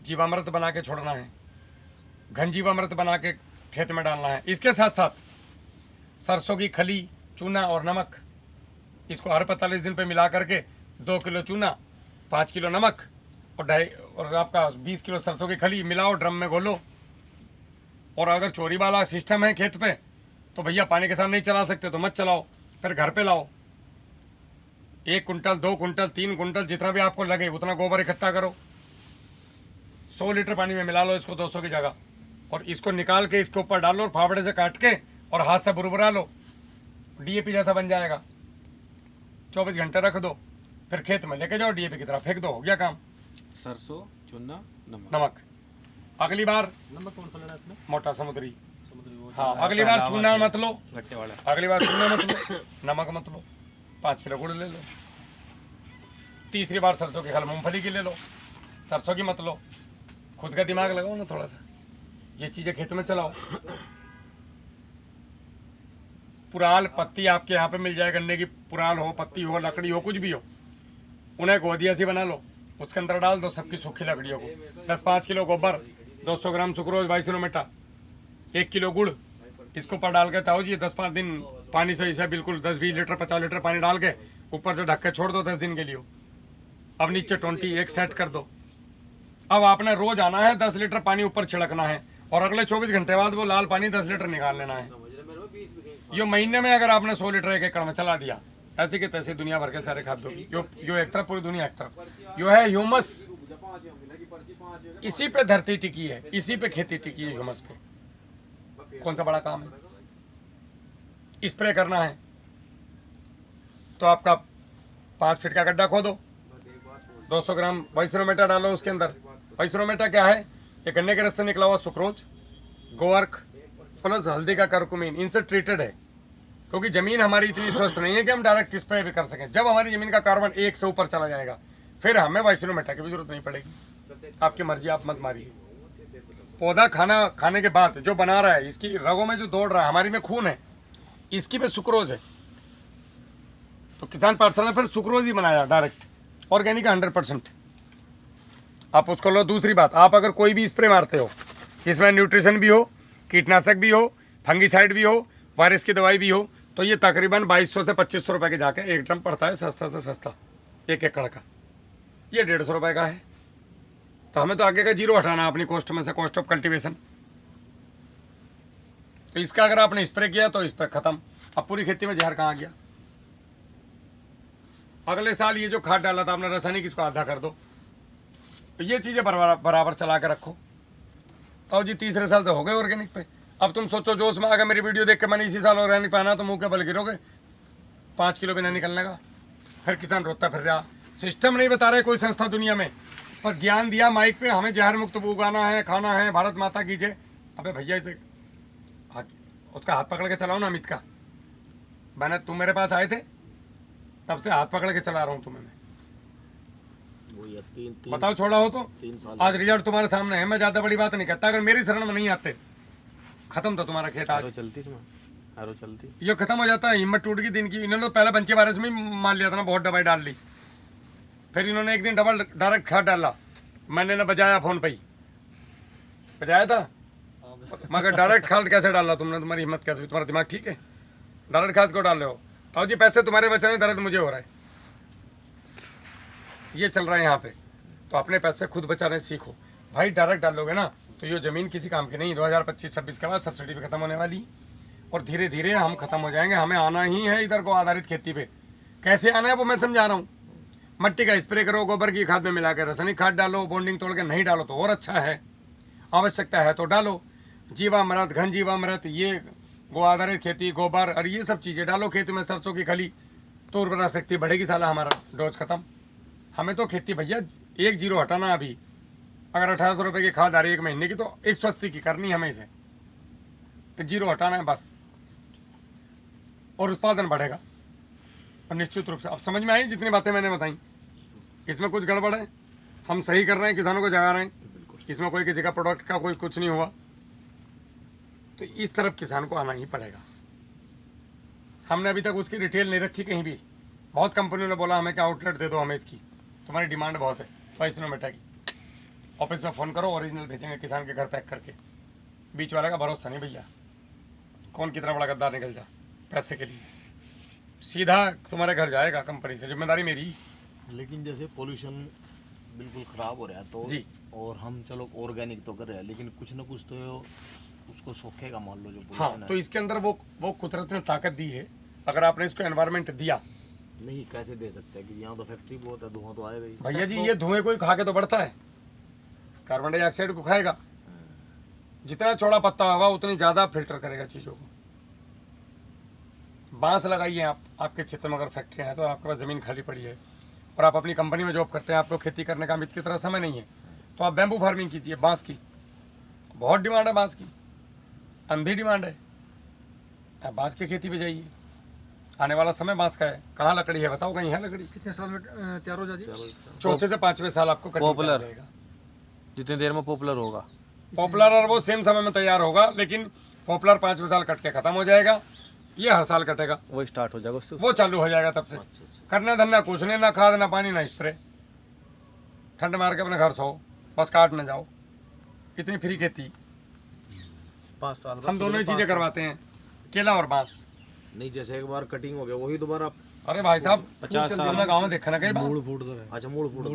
जीवामृत बना के छोड़ना है, घन जीवामृत बना के खेत में डालना है। इसके साथ साथ सरसों की खली, चूना और नमक, इसको हर 45 दिन पे मिला करके 2 किलो चूना, 5 किलो नमक और आपका 20 किलो सरसों की खली मिलाओ, ड्रम में घोलो। और अगर चोरी वाला सिस्टम है खेत पे तो भैया पानी के साथ नहीं चला सकते तो मत चलाओ, फिर घर पे लाओ। 1 कुंटल 2 कुंटल 3 कुंटल जितना भी आपको लगे उतना गोबर इकट्ठा करो, 100 लीटर पानी में मिला लो इसको 200 की जगह, और इसको निकाल के इसके ऊपर डालो और फावड़े से काट के और हाथ से बुरबुरा लो, डीएपी जैसा बन जाएगा। 24 घंटे रख दो, फिर खेत में लेके जाओ, डीएपी की तरह फेंक दो, हो गया काम। सरसों, चूना, नमक। नमक अगली बार नमक कौन सा लेना है इसमें? मोटा समुद्री। समुद्री वो हाँ, जो अगली बार लावा चूना के मत लो, गट्टे वाला। अगली बार चूना मत लो, नमक मत लो, 5 किलो गुड़ ले लो। तीसरी बार सरसों की खल मूंगफली की ले लो, सरसों की मत लो। खुद का दिमाग लगाओ ना थोड़ा सा, ये चीज़ें खेत में चलाओ। पुराल पत्ती आपके यहाँ पे मिल जाए, गन्ने की पुराल हो, पत्ती हो, लकड़ी हो, कुछ भी हो, उन्हें गोदिया सी बना लो, उसके अंदर डाल दो सबकी सूखी लकड़ियों को। 10-5 किलो गोबर, 200 ग्राम सुक्रोज, 22 मेटा, 1 किलो गुड़, इसको ऊपर डाल के ताओ जी 10-5 दिन पानी से इसे बिल्कुल 10-20 लीटर 50 लीटर पानी डाल के ऊपर से ढक के छोड़ दो 10 दिन के लिए। अब नीचे 21 सेट कर दो। अब आपने रोज आना है, 10 लीटर पानी ऊपर छिड़कना है और अगले 24 घंटे बाद वो लाल पानी 10 लीटर निकाल लेना है। यो महीने में अगर आपने 100 लीटर एक एकड़ में चला दिया, ऐसे के तैसे दुनिया भर के सारे खाद्यों की, यो एक तरफ पूरी दुनिया एक तरफ, यो है ह्यूमस। इसी पे धरती टिकी है, इसी पे खेती टिकी है, ह्यूमस पे। कौन सा बड़ा काम है? स्प्रे करना है तो आपका 5 फीट का गड्ढा खोदो, 200 ग्राम वाइसरोमेटा डालो उसके अंदर। वाइसरोमेटा क्या है? ये गन्ने के रस से निकला हुआ सुक्रोज, गोवर्क प्लस हल्दी का करकुमिन, इनसे ट्रीटेड है। क्योंकि ज़मीन हमारी इतनी स्वस्थ नहीं है कि हम डायरेक्ट स्प्रे भी कर सकें। जब हमारी ज़मीन का कार्बन 1 से ऊपर चला जाएगा फिर हमें वाइसरोमेटा की भी जरूरत नहीं पड़ेगी। आपकी मर्जी, आप मत मारिए। पौधा खाना खाने के बाद जो बना रहा है, इसकी रगों में जो दौड़ रहा है, हमारी में खून है, इसकी पे सुक्रोज है। तो किसान पाठशाला ने फिर सुक्रोज ही बनाया डायरेक्ट, ऑर्गेनिक 100%। आप उसको लो। दूसरी बात, आप अगर कोई भी स्प्रे मारते हो जिसमें न्यूट्रिशन भी हो, कीटनाशक भी हो, फंगीसाइड भी हो, वायरस की दवाई भी हो, तो ये तकरीबन 2200 से 2500 रुपये के जाके एक ड्रम पड़ता है, सस्ता से सस्ता 1 एकड़ का। ये 150 रुपये का है। तो हमें तो आगे का जीरो हटाना अपनी कॉस्ट में से, कॉस्ट ऑफ कल्टीवेशन। तो इसका अगर आपने स्प्रे किया तो इस पर ख़त्म। अब पूरी खेती में जहर कहाँ गया? अगले साल ये जो खाद डाला था आपने रासायनिक, इसको आधा कर दो। तो ये चीज़ें बराबर चला के रखो। तो जी 3 साल से हो गए ऑर्गेनिक पे। अब तुम सोचो जोश में अगर मेरी वीडियो देख के मैंने इसी साल ऑर्गेनिक पहना तो मुँह के बल गिरोगे। 5 किलो भी नहीं निकलने का। फिर किसान रोता फिर रहा। सिस्टम नहीं बता रहे कोई संस्था दुनिया में, बस ज्ञान दिया माइक पे, हमें जहर मुक्त उगाना है, खाना है, भारत माता की जय। अबे भैया इसे उसका हाथ पकड़ के चलाओ ना अमित का। मैंने, तुम मेरे पास आए थे तब से हाथ पकड़ के चला रहा हूँ तुम्हें मैं। वो ये तीन बताओ छोड़ा हो तो 3 साल आज रिजल्ट तुम्हारे सामने है। मैं ज़्यादा बड़ी बात नहीं कहता। अगर मेरी शरण में नहीं आते खत्म था तुम्हारा खेत आज। चलती आरो चलती ये खत्म हो जाता है। हिम्मत टूट गई दिन की। इन्होंने तो पहले बंचे वायरस में ही मान लिया था ना, बहुत दवाई डाल ली। फिर इन्होंने एक दिन डबल डायरेक्ट खाद डाला। मैंने ना बजाया फ़ोन पे ही बजाया था, मगर डायरेक्ट खाद कैसे डाला तुमने? तुम्हारी हिम्मत कैसे हुई? तुम्हारा दिमाग ठीक है? डायरेक्ट खाद को डाल रहे हो। और जी पैसे तुम्हारे बच रहे हैं, दर्द मुझे हो रहा है। ये चल रहा है यहाँ पे। तो अपने पैसे खुद बचाने सीखो भाई। डायरेक्ट डालोगे ना तो ये ज़मीन किसी काम की नहीं। 2025-26 के बाद सब्सिडी भी खत्म होने वाली और धीरे धीरे हम खत्म हो जाएंगे। हमें आना ही है इधर को आधारित खेती पे। कैसे आना है वो मैं समझा रहा हूँ। मट्टी का स्प्रे करो, गोबर की खाद में मिला कर, रासायनिक खाद डालो, बॉन्डिंग तोड़ के नहीं डालो तो और अच्छा है। आवश्यकता है तो डालो। जीवामृत, घन जीवामृत, ये गो आधारित खेती, गोबर और ये सब चीज़ें डालो खेत में। सरसों की खली तो उर्वरा शक्ति बढ़ेगी। साला हमारा डोज खत्म। हमें तो खेती भैया 1 जीरो हटाना। अभी अगर 1800 रुपये की खाद आ रही है 1 महीने की तो 180 की करनी है हमें। इसे 1 जीरो हटाना है बस, और उत्पादन बढ़ेगा। और निश्चित रूप से अब समझ में आई जितनी बातें मैंने बताई। इसमें कुछ गड़बड़ है, हम सही कर रहे हैं, किसानों को जगा रहे हैं। इसमें कोई किसी का प्रोडक्ट का कोई कुछ नहीं हुआ। तो इस तरफ किसान को आना ही पड़ेगा। हमने अभी तक उसकी डिटेल नहीं रखी कहीं भी। बहुत कंपनियों ने बोला हमें क्या आउटलेट दे दो हमें इसकी, तुम्हारी डिमांड बहुत है। वाइसरोमेटा की ऑफिस में फ़ोन करो, ओरिजिनल भेजेंगे किसान के घर पैक करके। बीच वाले का भरोसा नहीं भैया। कौन कितना बड़ा गद्दार निकल जा पैसे के लिए, सीधा तुम्हारे घर जाएगा कंपनी से। जिम्मेदारी मेरी। लेकिन जैसे पोल्यूशन बिल्कुल ख़राब हो रहा है तो जी। और हम चलो ऑर्गेनिक तो कर रहे हैं, लेकिन कुछ ना कुछ तो उसको सोखेगा मान लो जो हाँ, pollution तो है। इसके अंदर वो कुदरत ने ताकत दी है। अगर आपने इसको एनवायरनमेंट दिया। नहीं कैसे दे सकते हैं कि यहाँ तो फैक्ट्री बहुत है, धुआं तो आएगा ही। भैया जी ये धुएं कोई खा के तो बढ़ता है, कार्बन डाइऑक्साइड को खाएगा। जितना चौड़ा पत्ता होगा उतनी ज़्यादा फिल्टर करेगा चीज़ों को। बांस लगाइए आप, आपके क्षेत्र में अगर फैक्ट्रियाँ हैं तो आपके पास ज़मीन खाली पड़ी है और आप अपनी कंपनी में जॉब करते हैं, आपको खेती करने का अमित की तरह समय नहीं है, तो आप बैम्बू फार्मिंग कीजिए, बांस की बहुत डिमांड है, बांस की अंधी डिमांड है। आप बांस की खेती पे जाइए, आने वाला समय बांस का है। कहाँ लकड़ी है बताओ, कहीं है लकड़ी? कितने साल में तैयार हो जाती है? चौथे से 5वें साल आपको कटिंग पॉपुलर। तैयार रहेगा। जितनी देर में पॉपुलर होगा। पॉपुलर और वो सेम समय में तैयार होगा, लेकिन पॉपुलर 5वें साल कट के खत्म हो जाएगा, ये हर साल कटेगा, वो स्टार्ट हो जाएगा उससे। वो चालू हो जाएगा तब से। करना धरना कुछ नहीं, ना खाद ना पानी ना स्प्रे, ठंड मार के अपने घर सो, बस काट न जाओ, इतनी फ्री खेती। 5 साल हम दोनों ही चीज़ें करवाते हैं, केला और बांस। नहीं, जैसे एक बार कटिंग हो गया वही दोबारा। अरे भाई साहब 50 साल हमने गाँव में देखा ना कहीं बांस, अच्छा, मूड फूट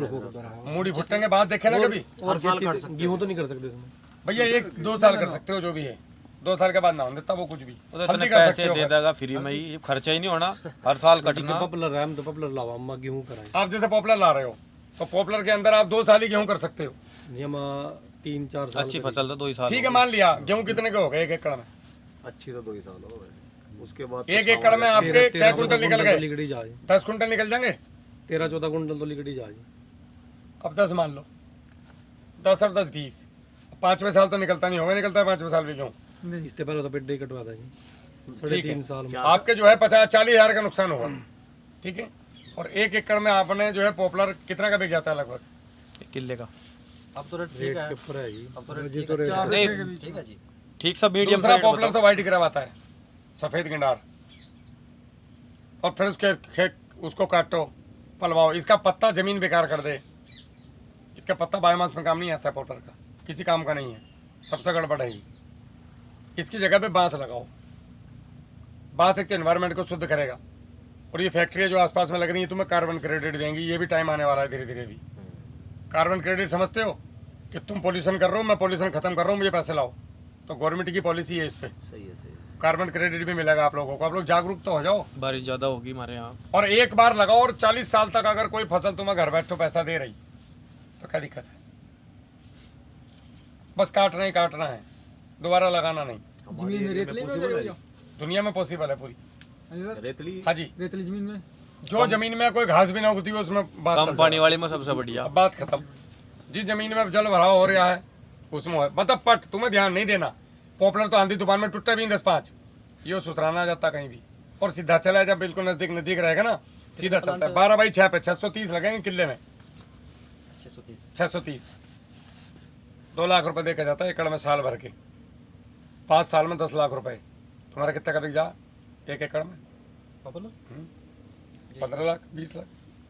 मूड़ी भुट्टेंगे बात देखे ना कभी? हर साल कर सकते गेहूं तो नहीं कर सकते इसमें। भैया 1-2 साल कर सकते हो जो भी है, 2 साल के बाद ना हो देता वो कुछ भी। वो तो हल्दी इतने कर पैसे सकते हो दे अगर। देगा फ्री में ही, ये खर्चा ही नहीं होना, हर साल कटना। पॉपुलर है, हम तो पॉपुलर लावा अम्मा गेहूं कराएं। आप जैसे पॉपुलर ला रहे हो तो पॉपुलर के अंदर आप 2 साल ही गेहूं कर सकते हो। नहीं हम 3-4 साल अच्छी फसल तो 2 ही साल ठीक है, मान लिया गेहूं कितने के हो गए 1 एकड़ में? अच्छी तो 2 ही साल हो गए, उसके बाद 1 एकड़ में आपके क्या कुंटल निकल गए? लिगड़ी जाए, 10 कुंटल निकल जाएंगे। 13-14 कुंटल तो लिगड़ी जाए। अब 10 मान लो, 10 और 10 20, 5वें साल तो निकलता नहीं होगा, निकलता है 5वें साल भी गेहूं। इससे पहले तो पेड कटवा था जी, ठीक है। 3.5 साल में। आपके जो है 50-40 हज़ार का नुकसान होगा, ठीक है। और 1 एकड़ में आपने जो है पॉपुलर कितना का बिक जाता है लगभग? किले का। अब तो रेट ठीक रेट है, के ऊपर है जी। अब तो रेट जी ठीक तो है, रेट 4 नहीं, के बीच ठीक है जी। ठीक सा मीडियम दूसरा पॉपुलर तो वाइट गिरा आता है, सफ़ेद गिंडार, और फिर उसको काटो, पलवाओ, इसका पत्ता ज़मीन बेकार कर दे। इसका पत्ता बायोमास में काम नहीं आता है, पॉपुलर का किसी काम का नहीं है, सबसे गड़बड़ है ही। इसकी जगह पे बांस लगाओ, बांस एक तो एनवायरनमेंट को शुद्ध करेगा, और ये फैक्ट्रियाँ जो आसपास में लग रही हैं तुम्हें कार्बन क्रेडिट देंगी, ये भी टाइम आने वाला है धीरे धीरे भी। कार्बन क्रेडिट समझते हो कि तुम पोल्यूशन कर रहे हो, मैं पोल्यूशन खत्म कर रहा हूँ, मुझे पैसे लाओ, तो गवर्नमेंट की पॉलिसी है इस पर। सही है, सही है। कार्बन क्रेडिट भी मिलेगा आप लोगों को, आप लोग जागरूक तो हो जाओ। बारिश ज़्यादा होगी हमारे यहाँ। और एक बार लगाओ और 40 साल तक अगर कोई फसल तुम्हें घर बैठो पैसा दे रही तो क्या दिक्कत है? बस काटना ही काटना है, दोबारा लगाना नहीं। हमारी एरिया में possible है? दुनिया में पॉसिबल है पूरी। रेतली हाँ जी, रेतली जमीन में जो जमीन में कोई घास भी ना उगती हो उसमें बात कम चल पानी जाए। वाली में सबसे बढ़िया। अब बात खत्म। जिस जमीन में जल भराव हो रहा है उसमें है, मतलब पट तुम्हें ध्यान नहीं देना। पॉपुलर तो आंधी तूफान में टूटा भी 10-5, ये सुथराना जाता कहीं भी, और सीधा चला जब बिल्कुल नजदीक नजदीक रहेगा ना, सीधा चलता है। 12/6 पे 630 लगेंगे किले में, 630 2 लाख रुपए देखा जाता है एकड़ में साल भर के। 5 साल में 10 लाख रुपए, तुम्हारा कितना का बिक जा 1 एकड़ में? पॉपुलर 15 लाख 20 लाख।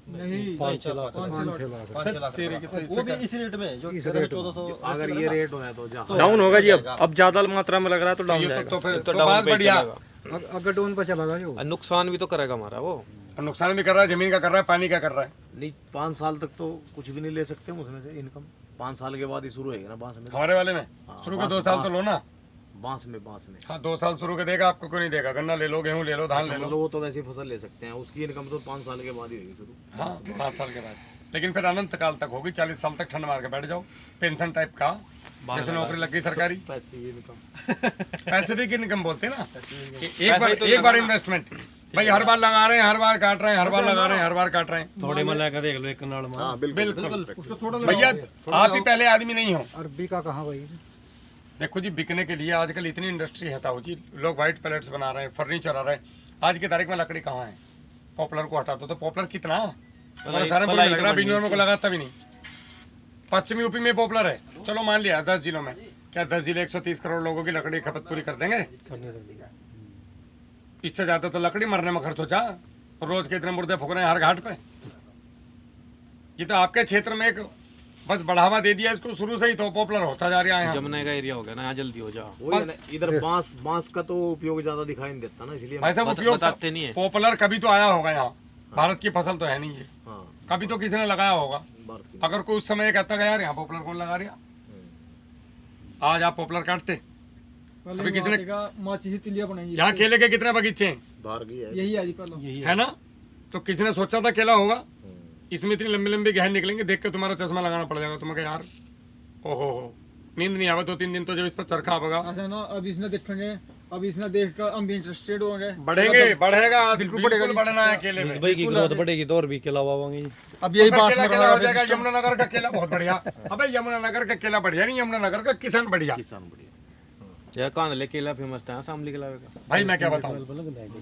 नहीं 5-6 लाख 5-6 लाख तेरे रुपए। कितने वो भी इसी रेट में जो 1400 अगर ये रेट हो तो जहाँ डाउन होगा जी। अब ज्यादा मात्रा में लग रहा है तो डाउन ये जाएगा। तो फिर तो तो डाउन बात पे बढ़िया। चलेगा। अगर डाउन पर चला था जो और नुकसान भी तो करेगा हमारा वो। और नुकसान भी कर रहा है, जमीन का कर रहा है, पानी का कर रहा है। नहीं, 5 साल तक तो कुछ भी नहीं ले सकते हम उसमें से इनकम। 5 साल के बाद ही शुरू होगी ना बांस में। हमारे वाले में शुरू के 2 साल तो लो ना। बांस में हाँ 2 साल शुरू के देगा, आपको क्यों नहीं देगा? गन्ना ले लो, गेहूं ले लो, धान ले मतलब लो। वो तो वैसी फसल ले सकते हैं, उसकी इनकम तो 5 साल के बाद ही होगी शुरू। हाँ 5 साल के बाद, लेकिन फिर अनंत काल तक होगी। 40 साल तक ठंड मार के बैठ जाओ, पेंशन टाइप का, जैसे नौकरी लग गई सरकारी। पैसे इनकम पैसिफिक इनकम बोलते हैं ना, कि एक पैसा बार ही तो एक बार लगाना। इन्वेस्टमेंट। भाई हर बार लगा रहे हैं, हर बार काट रहे हैं, हर बार लगा रहे हैं, हर बार काट रहे हैं। थोड़े में लेकर देख लो एक कनाल में। हाँ बिल्कुल। भैया आप ही पहले आदमी नहीं हो। अरबी का कहाँ भाई? देखो जी, बिकने के लिए आजकल इतनी इंडस्ट्री है ताऊ जी, लोग व्हाइट पैलेट्स बना रहे हैं, फर्नीचर आ रहे हैं। आज की तारीख में लकड़ी कहाँ है? पॉपुलर को हटा दो तो पॉपुलर कितना हमारे सारे में लग रहा है, बिजनौर में को लगाता भी नहीं। पश्चिमी यूपी में पॉपुलर है, चलो मान लिया 10 जिलों में, क्या 10 जिले 130 करोड़ लोगों की लकड़ी खपत पूरी कर देंगे? करने सकते हैं। इससे ज्यादा तो लकड़ी मरने में खर्च हो जा, रोज के इतने मुर्दे फूक रहे हैं हर घाट पे। ये तो आपके क्षेत्र में एक बस बढ़ावा दे दिया इसको, शुरू से ही तो पॉपुलर होता जा रहा है यहाँ। जमुना का एरिया हो गया ना, यहाँ जल्दी हो जा। वही है ना, इधर बांस का तो उपयोग ज्यादा दिखाई नहीं देता ना, इसलिए भाई साहब उपयोग बताते नहीं है। पॉपुलर कभी तो आया होगा यहाँ, भारत की फसल तो है नहीं है, हाँ कभी तो किसी ने लगाया होगा। भारत की अगर कोई उस समय कहता है यार यहाँ पॉपुलर कौन लगा रहा, आज आप पॉपुलर काटते। अभी किसी ने माची तिलिया बनाई यहाँ केले के कितने बगीचे हैं, बाहर की है। यही है पहले है ना? तो किसी ने सोचा था केला होगा? इसमें इतनी लंबी लंबी गहन निकलेंगे, देख के तुम्हारा चश्मा लगाना पड़ जाएगा तुम्हें, यार ओहो हो नींद नहीं आवे 2-3 दिन तो जब इस पर चरखा आवेगा ऐसा ना अब इसने देखेंगे, अब इसने देख कर हम भी इंटरेस्टेड होंगे। बढ़ेंगे, बढ़ेगा, बिल्कुल बढ़ेगा बिल्कुल जी। बढ़ना है केले में। भाई की ग्रोथ बढ़ेगी तो और भी केला वावांगे जी। अब यही फिर बात केला में केला रहा हो जाएगा। सिस्टम। यमुनानगर का केला बहुत बढ़िया। अबे यमुनानगर का केला बढ़िया नहीं, यमुनानगर का किसान बढ़िया। किसान बढ़िया या कान ले केला फेमस था शामली केला का। भाई मैं क्या बताऊं,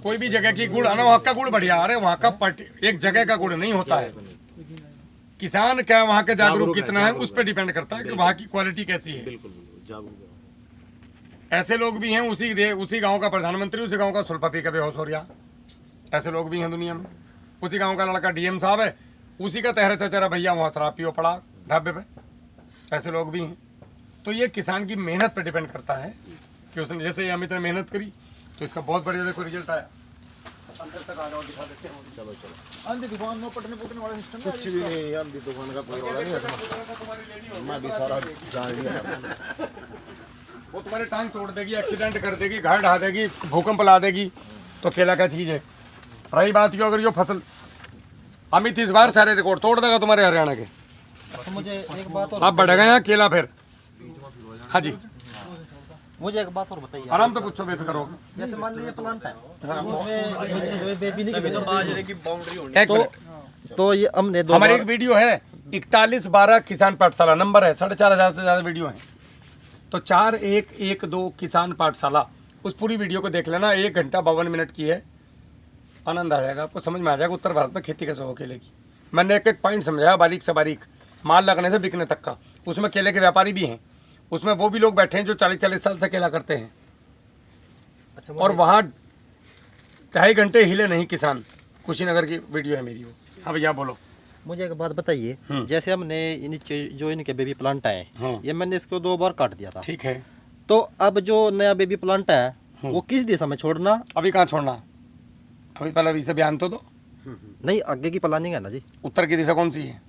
कोई भी जगह की गुड़ है ना, वहाँ का गुड़ बढ़िया। अरे वहाँ का एक जगह का गुड़ नहीं होता है। किसान क्या वहाँ के जागरूक कितना है उस पर डिपेंड करता है कि वहाँ की क्वालिटी कैसी है। बिल्कुल जागरूक ऐसे लोग भी हैं, उसी गांव का प्रधानमंत्री, उसी गांव का सुलपति का बेहोश हो रहा। ऐसे लोग भी हैं दुनिया में। उसी गांव का लड़का डीएम साहब है, उसी का तहरा चचेरा भैया वहाँ शराब पियो पड़ा ढाबे पे। ऐसे लोग भी हैं। तो ये किसान की मेहनत पर डिपेंड करता है कि उसने, जैसे अमित ने मेहनत करी तो इसका बहुत बढ़िया देखो रिजल्ट आया। अंदर तक आ जाओ, दिखा देते हैं। अंधी दुकान में पटने पुटने वाला सिस्टम है। कुछ भी नहीं, अंधी दुकान का कोई रोड़ा नहीं है। मैं भी सारा जान लिया। वो तुम्हारी टांग तोड़ देगी, एक्सीडेंट कर देगी, घर ढा देगी, भूकंप ला देगी। तो केला क्या चीज़ है। रही बात की अगर ये फसल, अमित इस बार सारे रिकॉर्ड तोड़ देगा तुम्हारे हरियाणा के। तो मुझे एक बात और आप बढ़ेगा यहाँ केला फिर। हाँ जी, मुझे एक बात और बताइए। आराम से पूछो, बेफिक्र होगा। जैसे मान लीजिए प्लांट है, उसमें बच्चे जो है बेबी नहीं अभी तो करेंगे। बाजरे की बाउंड्री होनी एक मिनट, तो ये हमने दो हमारी बार- एक वीडियो है 4112 किसान पाठशाला, नंबर है 4500 से ज़्यादा वीडियो है। तो 4112 किसान पाठशाला, उस पूरी वीडियो को देख लेना। 1 घंटा 52 मिनट की है। आनंद आ जाएगा, आपको समझ में आ जाएगा उत्तर भारत में खेती कैसे हो केले की। मैंने एक एक पॉइंट समझाया, बारीक से बारीक, माल लगने से बिकने तक का। उसमें केले के व्यापारी भी हैं, उसमें वो भी लोग बैठे हैं जो 40-40 साल से केला करते हैं। अच्छा, और वहाँ 2.5 घंटे हिले नहीं किसान। कुशीनगर की वीडियो है मेरी वो। हाँ भैया बोलो। मुझे एक बात बताइए, जैसे हमने जो इनके बेबी प्लांट आए, ये मैंने इसको 2 बार काट दिया था। ठीक है, तो अब जो नया बेबी प्लांट है वो किस दिशा में छोड़ना? अभी कहाँ छोड़ना, अभी पहले अभी से बयान तो दो। नहीं, आगे की प्लानिंग है ना जी, उत्तर की दिशा कौन सी है?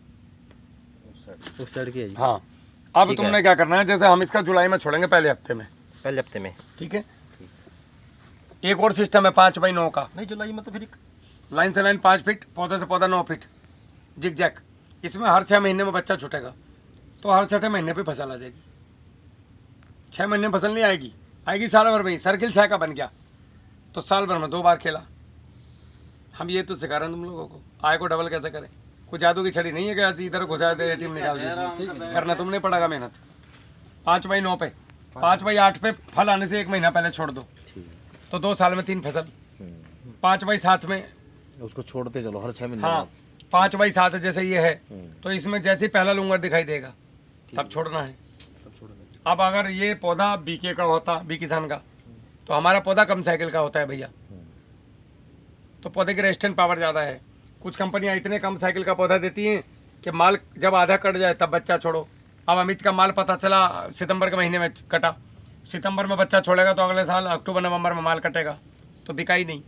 उस साइड की है जी। हाँ, अब ठीक तुमने क्या करना है, जैसे हम इसका जुलाई में छोड़ेंगे पहले हफ्ते में, पहले हफ्ते में। ठीक है। एक और सिस्टम है 5x9 का, नहीं, जुलाई में तो फिर लाइन से लाइन 5 फीट, पौधे से पौधा 9 फीट, जिग जैक। इसमें हर 6 महीने में बच्चा छूटेगा, तो हर 6ठे महीने पे फसल आ जाएगी। 6 महीने में फसल नहीं आएगी, आएगी साल भर में ही। सर्किल 6 का बन गया तो साल भर में 2 बार खेला। हम ये तो सिखा रहे हैं तुम लोगों को, आय को डबल कैसे करें। कोई जादू की छड़ी नहीं है कि आज इधर घुसा दे टीम निकाल दी, करना तुमने पड़ेगा मेहनत। 5x9 पे, 5x8 पे फल आने से 1 महीना पहले छोड़ दो, तो 2 साल में 3 फसल। 5x7 में, उसको छोड़ते चलो हर 6 महीने हाँ बाद। 5x7 जैसे ये है, तो इसमें जैसे ही पहला लूंगर दिखाई देगा तब छोड़ना है। अब अगर ये पौधा बीके का होता, बी किसान का, तो हमारा पौधा कम साइकिल का होता है भैया, तो पौधे की रेजिस्टेंट पावर ज़्यादा है। कुछ कंपनियां इतने कम साइकिल का पौधा देती हैं कि माल जब आधा कट जाए तब बच्चा छोड़ो। अब अमित का माल पता चला सितंबर के महीने में कटा, सितंबर में बच्चा छोड़ेगा तो अगले साल अक्टूबर नवंबर में माल कटेगा, तो बिका ही नहीं।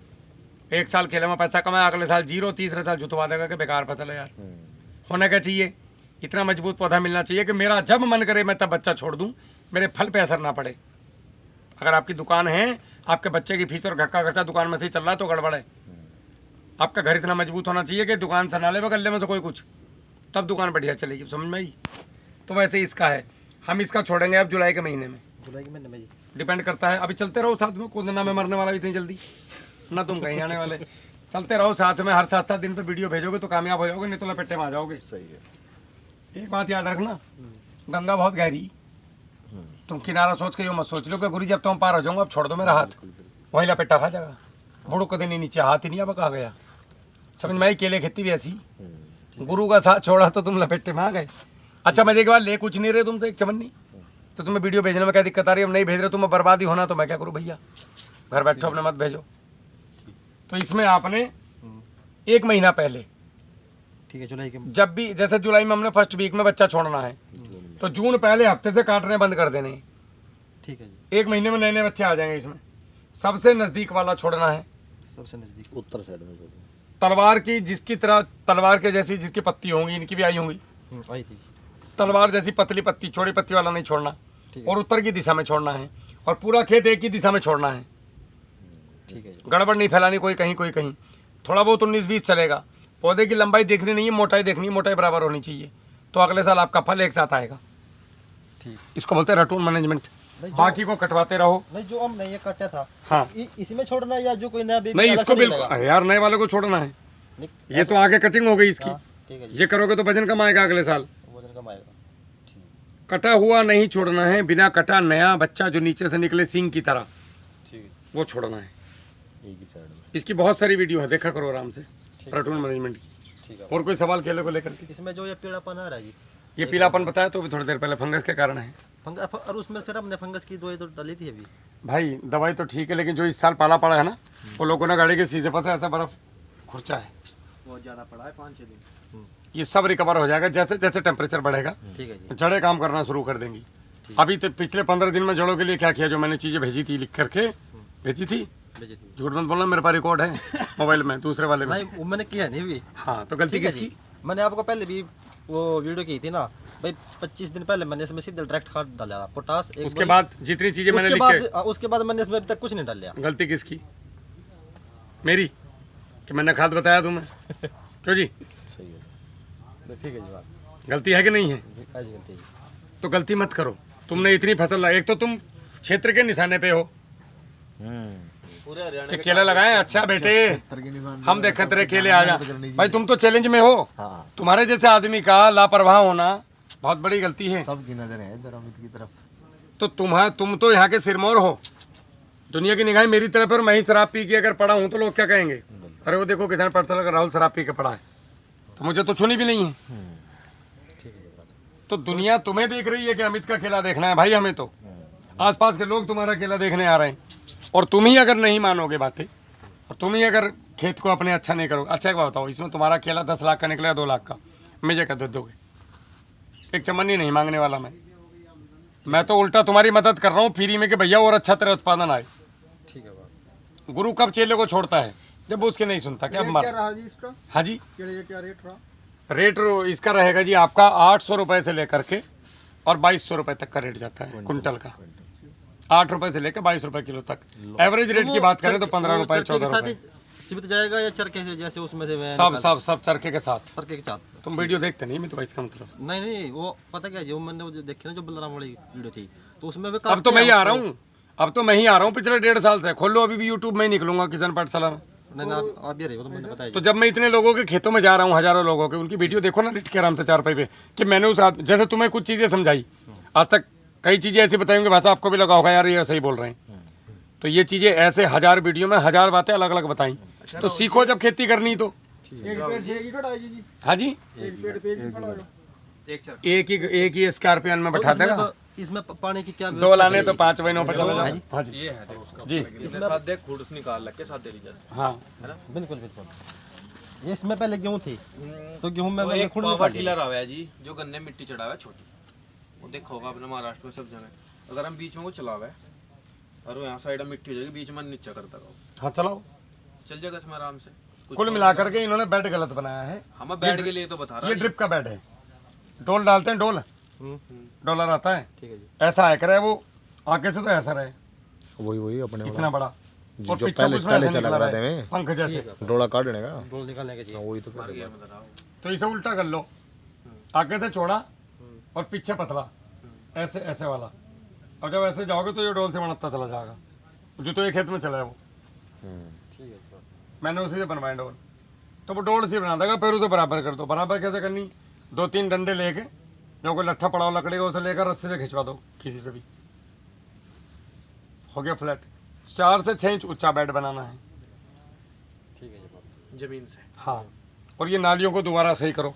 1 साल खेले में पैसा कमाया, अगले साल 0, तीसरे साल जुतवा देगा कि बेकार फसल है यार। होना क्या चाहिए, इतना मजबूत पौधा मिलना चाहिए कि मेरा जब मन करे मैं तब बच्चा छोड़ दूँ, मेरे फल पे असर ना पड़े। अगर आपकी दुकान है, आपके बच्चे की फीस और घर का खर्चा दुकान में से ही चल रहा है तो गड़बड़ है। आपका घर इतना मजबूत होना चाहिए कि दुकान से ना ले गले में से कोई कुछ, तब दुकान बढ़िया चलेगी। समझ में आई? तो वैसे इसका है, हम इसका छोड़ेंगे अब जुलाई के महीने में। जुलाई के महीने में जी। डिपेंड करता है, अभी चलते रहो साथ में, कोरोना में मरने वाला इतनी जल्दी ना, तुम कहीं आने वाले। चलते रहो साथ में, हर 7-7 दिन पे वीडियो भेजोगे तो कामयाब हो जाओगे, नहीं तो लपेटे में आ जाओगे। सही है। एक बात याद रखना, गंगा बहुत गहरी, तुम किनारा सोच के यो मत सोच लो कि गुरु जब तुम पार हो जाऊंगा अब छोड़ दो मेरा हाथ, वहीं लपेटा खा जाएगा। बुड़क कदे नहीं नीचे, हाथ ही नहीं अब कहा गया। समझ में आई? केले खेती भी ऐसी, गुरु का साथ छोड़ा तो तुम लपेटे में आ गए। अच्छा मजे के बाद ले कुछ नहीं रहे तुमसे, एक चमन्नी, तो तुम्हें वीडियो भेजने में क्या दिक्कत आ रही है? अब नहीं भेज रहे, तुम्हें बर्बादी होना, तो मैं क्या करूँ भैया, घर बैठो अपने मत भेजो। तो इसमें आपने 1 महीना पहले, ठीक है, जुलाई के जब भी, जैसे जुलाई में हमने फर्स्ट वीक में बच्चा छोड़ना है, तो जून पहले हफ्ते से काटने बंद कर देने हैं। ठीक है जी। 1 महीने में नए नए बच्चे आ जाएंगे। इसमें सबसे नज़दीक वाला छोड़ना है, सबसे नज़दीक उत्तर साइड में छोड़ो। तलवार की, जिसकी तरह तलवार के जैसी जिसकी पत्ती होंगी, इनकी भी आई होंगी आई थी जी। तलवार जैसी पतली पत्ती, छोटी पत्ती वाला नहीं छोड़ना, ठीक है। और उत्तर की दिशा में छोड़ना है, और पूरा खेत एक ही दिशा में छोड़ना है। ठीक है जी। गड़बड़ नहीं फैलानी, कोई कहीं कोई कहीं। थोड़ा बहुत 19-20 चलेगा। पौधे की लंबाई देखनी नहीं है, मोटाई देखनी है, मोटाई बराबर होनी चाहिए, तो अगले साल आपका फल एक साथ आएगा। ठीक। इसको बोलते हैं रटून मैनेजमेंट। नहीं, जो- बाकी को कटवाते रहो। नहीं जो हमने ये काटा था हाँ इसी में छोड़ना है या जो कोई नया बेबी नहीं, अलग इसको से बिल्कुल निकलेगा? यार नए वाले को छोड़ना है। नहीं, ये तो आगे कटिंग हो गई इसकी। हाँ, ठीक है जी, ये करोगे तो वजन कम आएगा अगले साल। वजन कम आएगा। ठीक कटा हुआ नहीं छोड़ना है, बिना कटा नया बच्चा जो नीचे से निकले सींग की तरह ठीक है, वो छोड़ना है। एक ही साइड में। इसकी बहुत सारी वीडियो है, देखा करो आराम से रटून मैनेजमेंट की। ठीक है। और कोई सवाल केले को लेकर के? इसमें जो ये पीलापन आ रहा है जी, ये पीलापन बताया तो भी थोड़ी देर पहले फंगस के कारण है फंगस, और उसमें फिर हमने फंगस की दवाई तो डाली थी अभी। भाई। दवाई तो ठीक है, लेकिन जो इस साल पाला पड़ा है ना, वो लोगों ने गाड़ी के शीशे पर से ऐसा बर्फ खुर्चा है, बहुत ज़्यादा पड़ा है 5-6 दिन। ये सब रिकवर हो जाएगा जैसे जैसे टेम्परेचर बढ़ेगा। ठीक है जी, जड़ें काम करना शुरू कर देंगी। अभी तो पिछले 15 दिन में जड़ों के लिए क्या किया, जो मैंने चीज़ें भेजी थी लिख करके भेजी थी, भेजी थी। झूठ मत बोलना, मेरे पास रिकॉर्ड है मोबाइल में, दूसरे वाले में। नहीं वो मैंने किया नहीं अभी। हाँ तो गलती ठीक है किसकी? जी, मैंने आपको पहले भी वो वीडियो की थी ना भाई, 25 दिन पहले मैंने इसमें सीधे डायरेक्ट खाद डाला पोटास। एक उसके बोरी- बाद जितनी चीज़ें मैंने लिख के, उसके बाद मैंने इसमें अभी तक कुछ नहीं डाला। गलती किसकी? मेरी, कि मैंने खाद बताया तुम्हें? क्यों जी, सही है, ठीक है जी, बात गलती है कि नहीं है? आज गलती है। तो गलती मत करो। तुमने इतनी फसल एक तो तुम क्षेत्र के निशाने पे हो पूरे हरियाणा कि केला लगाए। अच्छा बेटे, हम देखे तेरे केले आ जा। भाई तुम तो चैलेंज में हो। हाँ तुम्हारे जैसे आदमी का लापरवाह होना बहुत बड़ी गलती है। सबकी नजर है इधर अमित की तरफ। तो तुम तो यहाँ के सिरमौर हो। दुनिया की निगाहें मेरी तरफ है और मैं ही शराब पी के अगर पड़ा हूँ तो लोग क्या कहेंगे? अरे वो देखो किसान पाठशाला का राहुल शराब पी के पड़ा है, तो मुझे तो छूनी भी नहीं है। तो दुनिया तुम्हें देख रही है कि अमित का केला देखना है। भाई हमें तो आसपास के लोग तुम्हारा केला देखने आ रहे हैं, और तुम ही अगर नहीं मानोगे बातें, और तुम ही अगर खेत को अपने अच्छा नहीं करोगे। अच्छा एक बात बताओ, इसमें तुम्हारा केला 10 लाख का निकलेगा, 2 लाख का, मुझे क्या दे दोगे? एक चमन ही नहीं मांगने वाला मैं तो उल्टा तुम्हारी मदद कर रहा हूँ फ्री में कि भैया और अच्छा तेरा उत्पादन आए। ठीक है बात। गुरु कब चेले को छोड़ता है? जब वो उसके नहीं सुनता। क्या क्या मार? रहा जी इसका? हाँ जी, क्या रेट रहा? रेट इसका रहेगा जी आपका 800 रुपये से लेकर के और 2200 रुपये तक का रेट जाता है कुंटल का। 8 रुपये से लेकर 22 रुपये किलो तक। एवरेज रेट की बात करें तो 15 रुपये 14 रुपये सीमित जाएगा या चरखे से, जैसे उसमें से मैं सब चरखे के साथ। चरखे के साथ। तुम वीडियो देखते नहीं, मैं तो इसका मतलब। नहीं वो पता क्या है, जो मैंने वो जो देखी ना जो बलराम वाली वीडियो थी, तो उसमें वे अब तो मैं ही आ रहा हूँ, अब तो मैं ही आ रहा हूँ पिछले 1.5 साल से। खोलो अभी भी यूट्यूब में ही निकलूंगा किसान पाठशाला में। नहीं आप भी रहे हो तो मैंने बताया तो जब मैं इतने लोगों के खेतों में जा रहा हूँ, हजारों लोगों के, उनकी वीडियो देखो ना लिट के आराम से 4 पे कि मैंने उस जैसे तुम्हें कुछ चीज़ें समझाई, आज तक कई चीज़ें ऐसी बताई होंगी, भाषा आपको भी लगा होगा यार ये सही बोल रहे हैं। तो ये चीज़ें ऐसे 1000 वीडियो में 1000 बातें अलग अलग बताई। तो सीखो जब खेती करनी तो। एक पेड़ से एक ही खड़ा है जी। हाँ जी, एक पेड़ पे एक ही खड़ा है। एक चर एक ही स्कॉर्पियन में बैठा देगा। इसमें पानी की क्या 2 लाने तो 5 महीनों पर चला जाए। हाँ जी ये है देखो जी, इसमें साथ देख खुर्स निकाल लग के साथ दे दीजिए। हाँ बिल्कुल ये इसमें पहले गेहूं थी, तो गेहूं में वो मैंने एक खुद पावर निकाल दिया। टिलर आवा है जी, जो गन्ने मिट्टी चढ़ावा है छोटी, वो देखा होगा अपने महाराष्ट्र में सब जगह। अगर हम बीच में वो चलावा है और वो यहाँ साइड में मिट्टी हो जाएगी, बीच में नीचा करता है, हाँ चलाओ। चल जाएगा इसमें आराम से। कुल मिलाकर के इन्होंने बेड गलत बनाया है। हम बैठ के लिए तो बता रहा ये ड्रिप का बेड है, डोल डालते हैं, डोल डॉलर आता है, ठीक है जी। ऐसा है करे वो आगे से तो ऐसा रहे वही अपने वाला। इतना बड़ा, जो और पीछे पहले उसमें पहले ऐसे चला निकला कराते रहे, हैं पंख जैसे। डोला काट देने का। डोल निकालने का जी। वही तो मर गया बता रहा हूँ। तो इसे उल्टा कर लो, आगे से चौड़ा और पीछे पतला, ऐसे ऐसे वाला। और जब ऐसे जाओगे तो ये डोल से बनता चला जाएगा। जो तो ये खेत में चला है वो, ठीक है। मैंने उसी से बनवाया डोल। तो वो डोल से बना देगा, पैरों से बराबर कर दो। बराबर कैसे करनी? 2-3 डंडे लेके, जो कोई लट्ठा पड़ा हो लकड़ी का उसे लेकर रस्से से खिंचवा दो किसी से भी, हो गया फ्लैट। 4 से 6 इंच ऊंचा बेड बनाना है। ठीक है जी। जमीन से हाँ, और ये नालियों को दोबारा सही करो।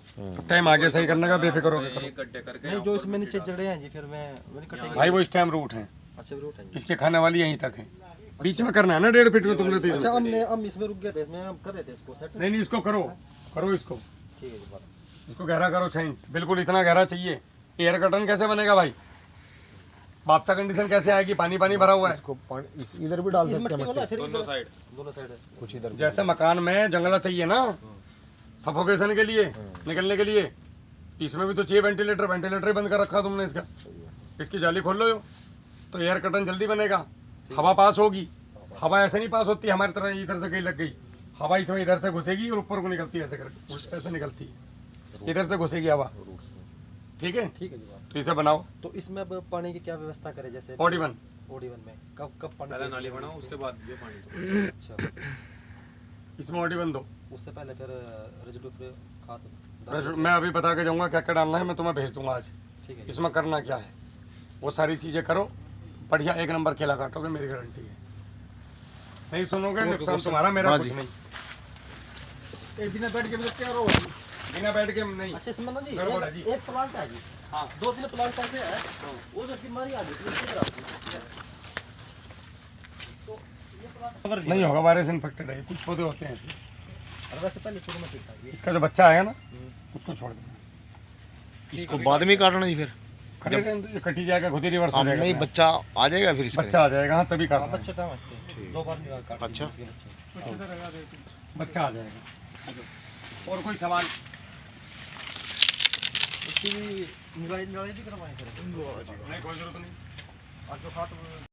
टाइम आगे सही करने का बेफिक्र होकर करो। एक गड्ढे करके नहीं जो इसमें नीचे जड़े हैं जी, फिर मैंने कटेंगे। भाई वो इस टाइम रूट है, अच्छा रूट है जी। इसके खाने वाली यहीं तक है। बीच में करना है ना 1.5 फीट में तुमने तो अच्छा इसमें। हम इसमें रुक गए थे, इसमें हम कर रहे थे इसको सेट। नहीं इसको करो, करो इसको, ठीक है जी बात। इसको गहरा करो 6 इंच, बिल्कुल इतना गहरा चाहिए। एयर कर्टन कैसे बनेगा भाई? वापसा कंडीशन कैसे आएगी? पानी पानी भरा हुआ है। इसको इधर भी डाल इस सकते मिट्टी को ना फिर दोनों साइड दोनों साइड है। कुछ इधर जैसे मकान में जंगला चाहिए ना सफोकेशन के लिए, निकलने के लिए, इसमें भी तो चाहिए वेंटिलेटर। वेंटिलेटर ही बंद कर रखा तुमने इसका। इसकी जाली खोल लो तो एयर कर्टन जल्दी बनेगा, हवा पास होगी। हवा ऐसे नहीं पास होती हमारी तरह इधर से कहीं लग गई हवा, इसमें इधर से घुसेगी और ऊपर को निकलती है, ऐसे करके ऐसे निकलती है, इधर से घुसेगी हवा। ठीक है, ठीक है जी बात। तो इसे बनाओ तो इसमें अब पानी की क्या व्यवस्था करें, जैसे OD1। OD1 में कब पानी पहले भेजना नाली है? बनाओ, उसके बाद ये पानी दो। अच्छा, इसमें OD1 दो। उससे पहले फिर रेजिडू फिर खाद मैं अभी बता के जाऊंगा क्या क्या डालना है, मैं तुम्हें भेज दूंगा आज। ठीक है। इसमें करना क्या है वो सारी चीज़ें करो, बढ़िया 1 नंबर केला काटोगे, मेरी गारंटी है। नहीं सुनोगे नुकसान तुम्हारा, मेरा कुछ नहीं। एक बिना बैठ के भी तो तैयार हो बिना बैठ के नहीं। अच्छा इसमें ना जी गड़बड़ है जी। एक प्लांट है जी, हाँ। 2-3 प्लांट ऐसे है वो जो बीमारी आ जाती है उसकी तरफ। तो ये प्लांट नहीं होगा, वायरस इन्फेक्टेड है, कुछ पौधे होते हैं ऐसे। अरे वैसे पहले शुरू में ठीक था ये। इसका जो बच्चा आएगा ना उसको छोड़ देना, इसको बाद में काटना जी फिर कटे ये कटी जाएगा, खुद ही रिवर्स हो अब नहीं जाएगा। बच्चा आ जाएगा फिर इसका बच्चा आ जाएगा, हाँ तभी हाँ, काटना है। बच्चे था इसके 2 बार नहीं काट अच्छा। इसके बच्चे। बच्चा आ जाएगा। और कोई सवाल? इसकी निराई भी करवाएं फिर। नहीं, कोई जरूरत नहीं। और जो खाद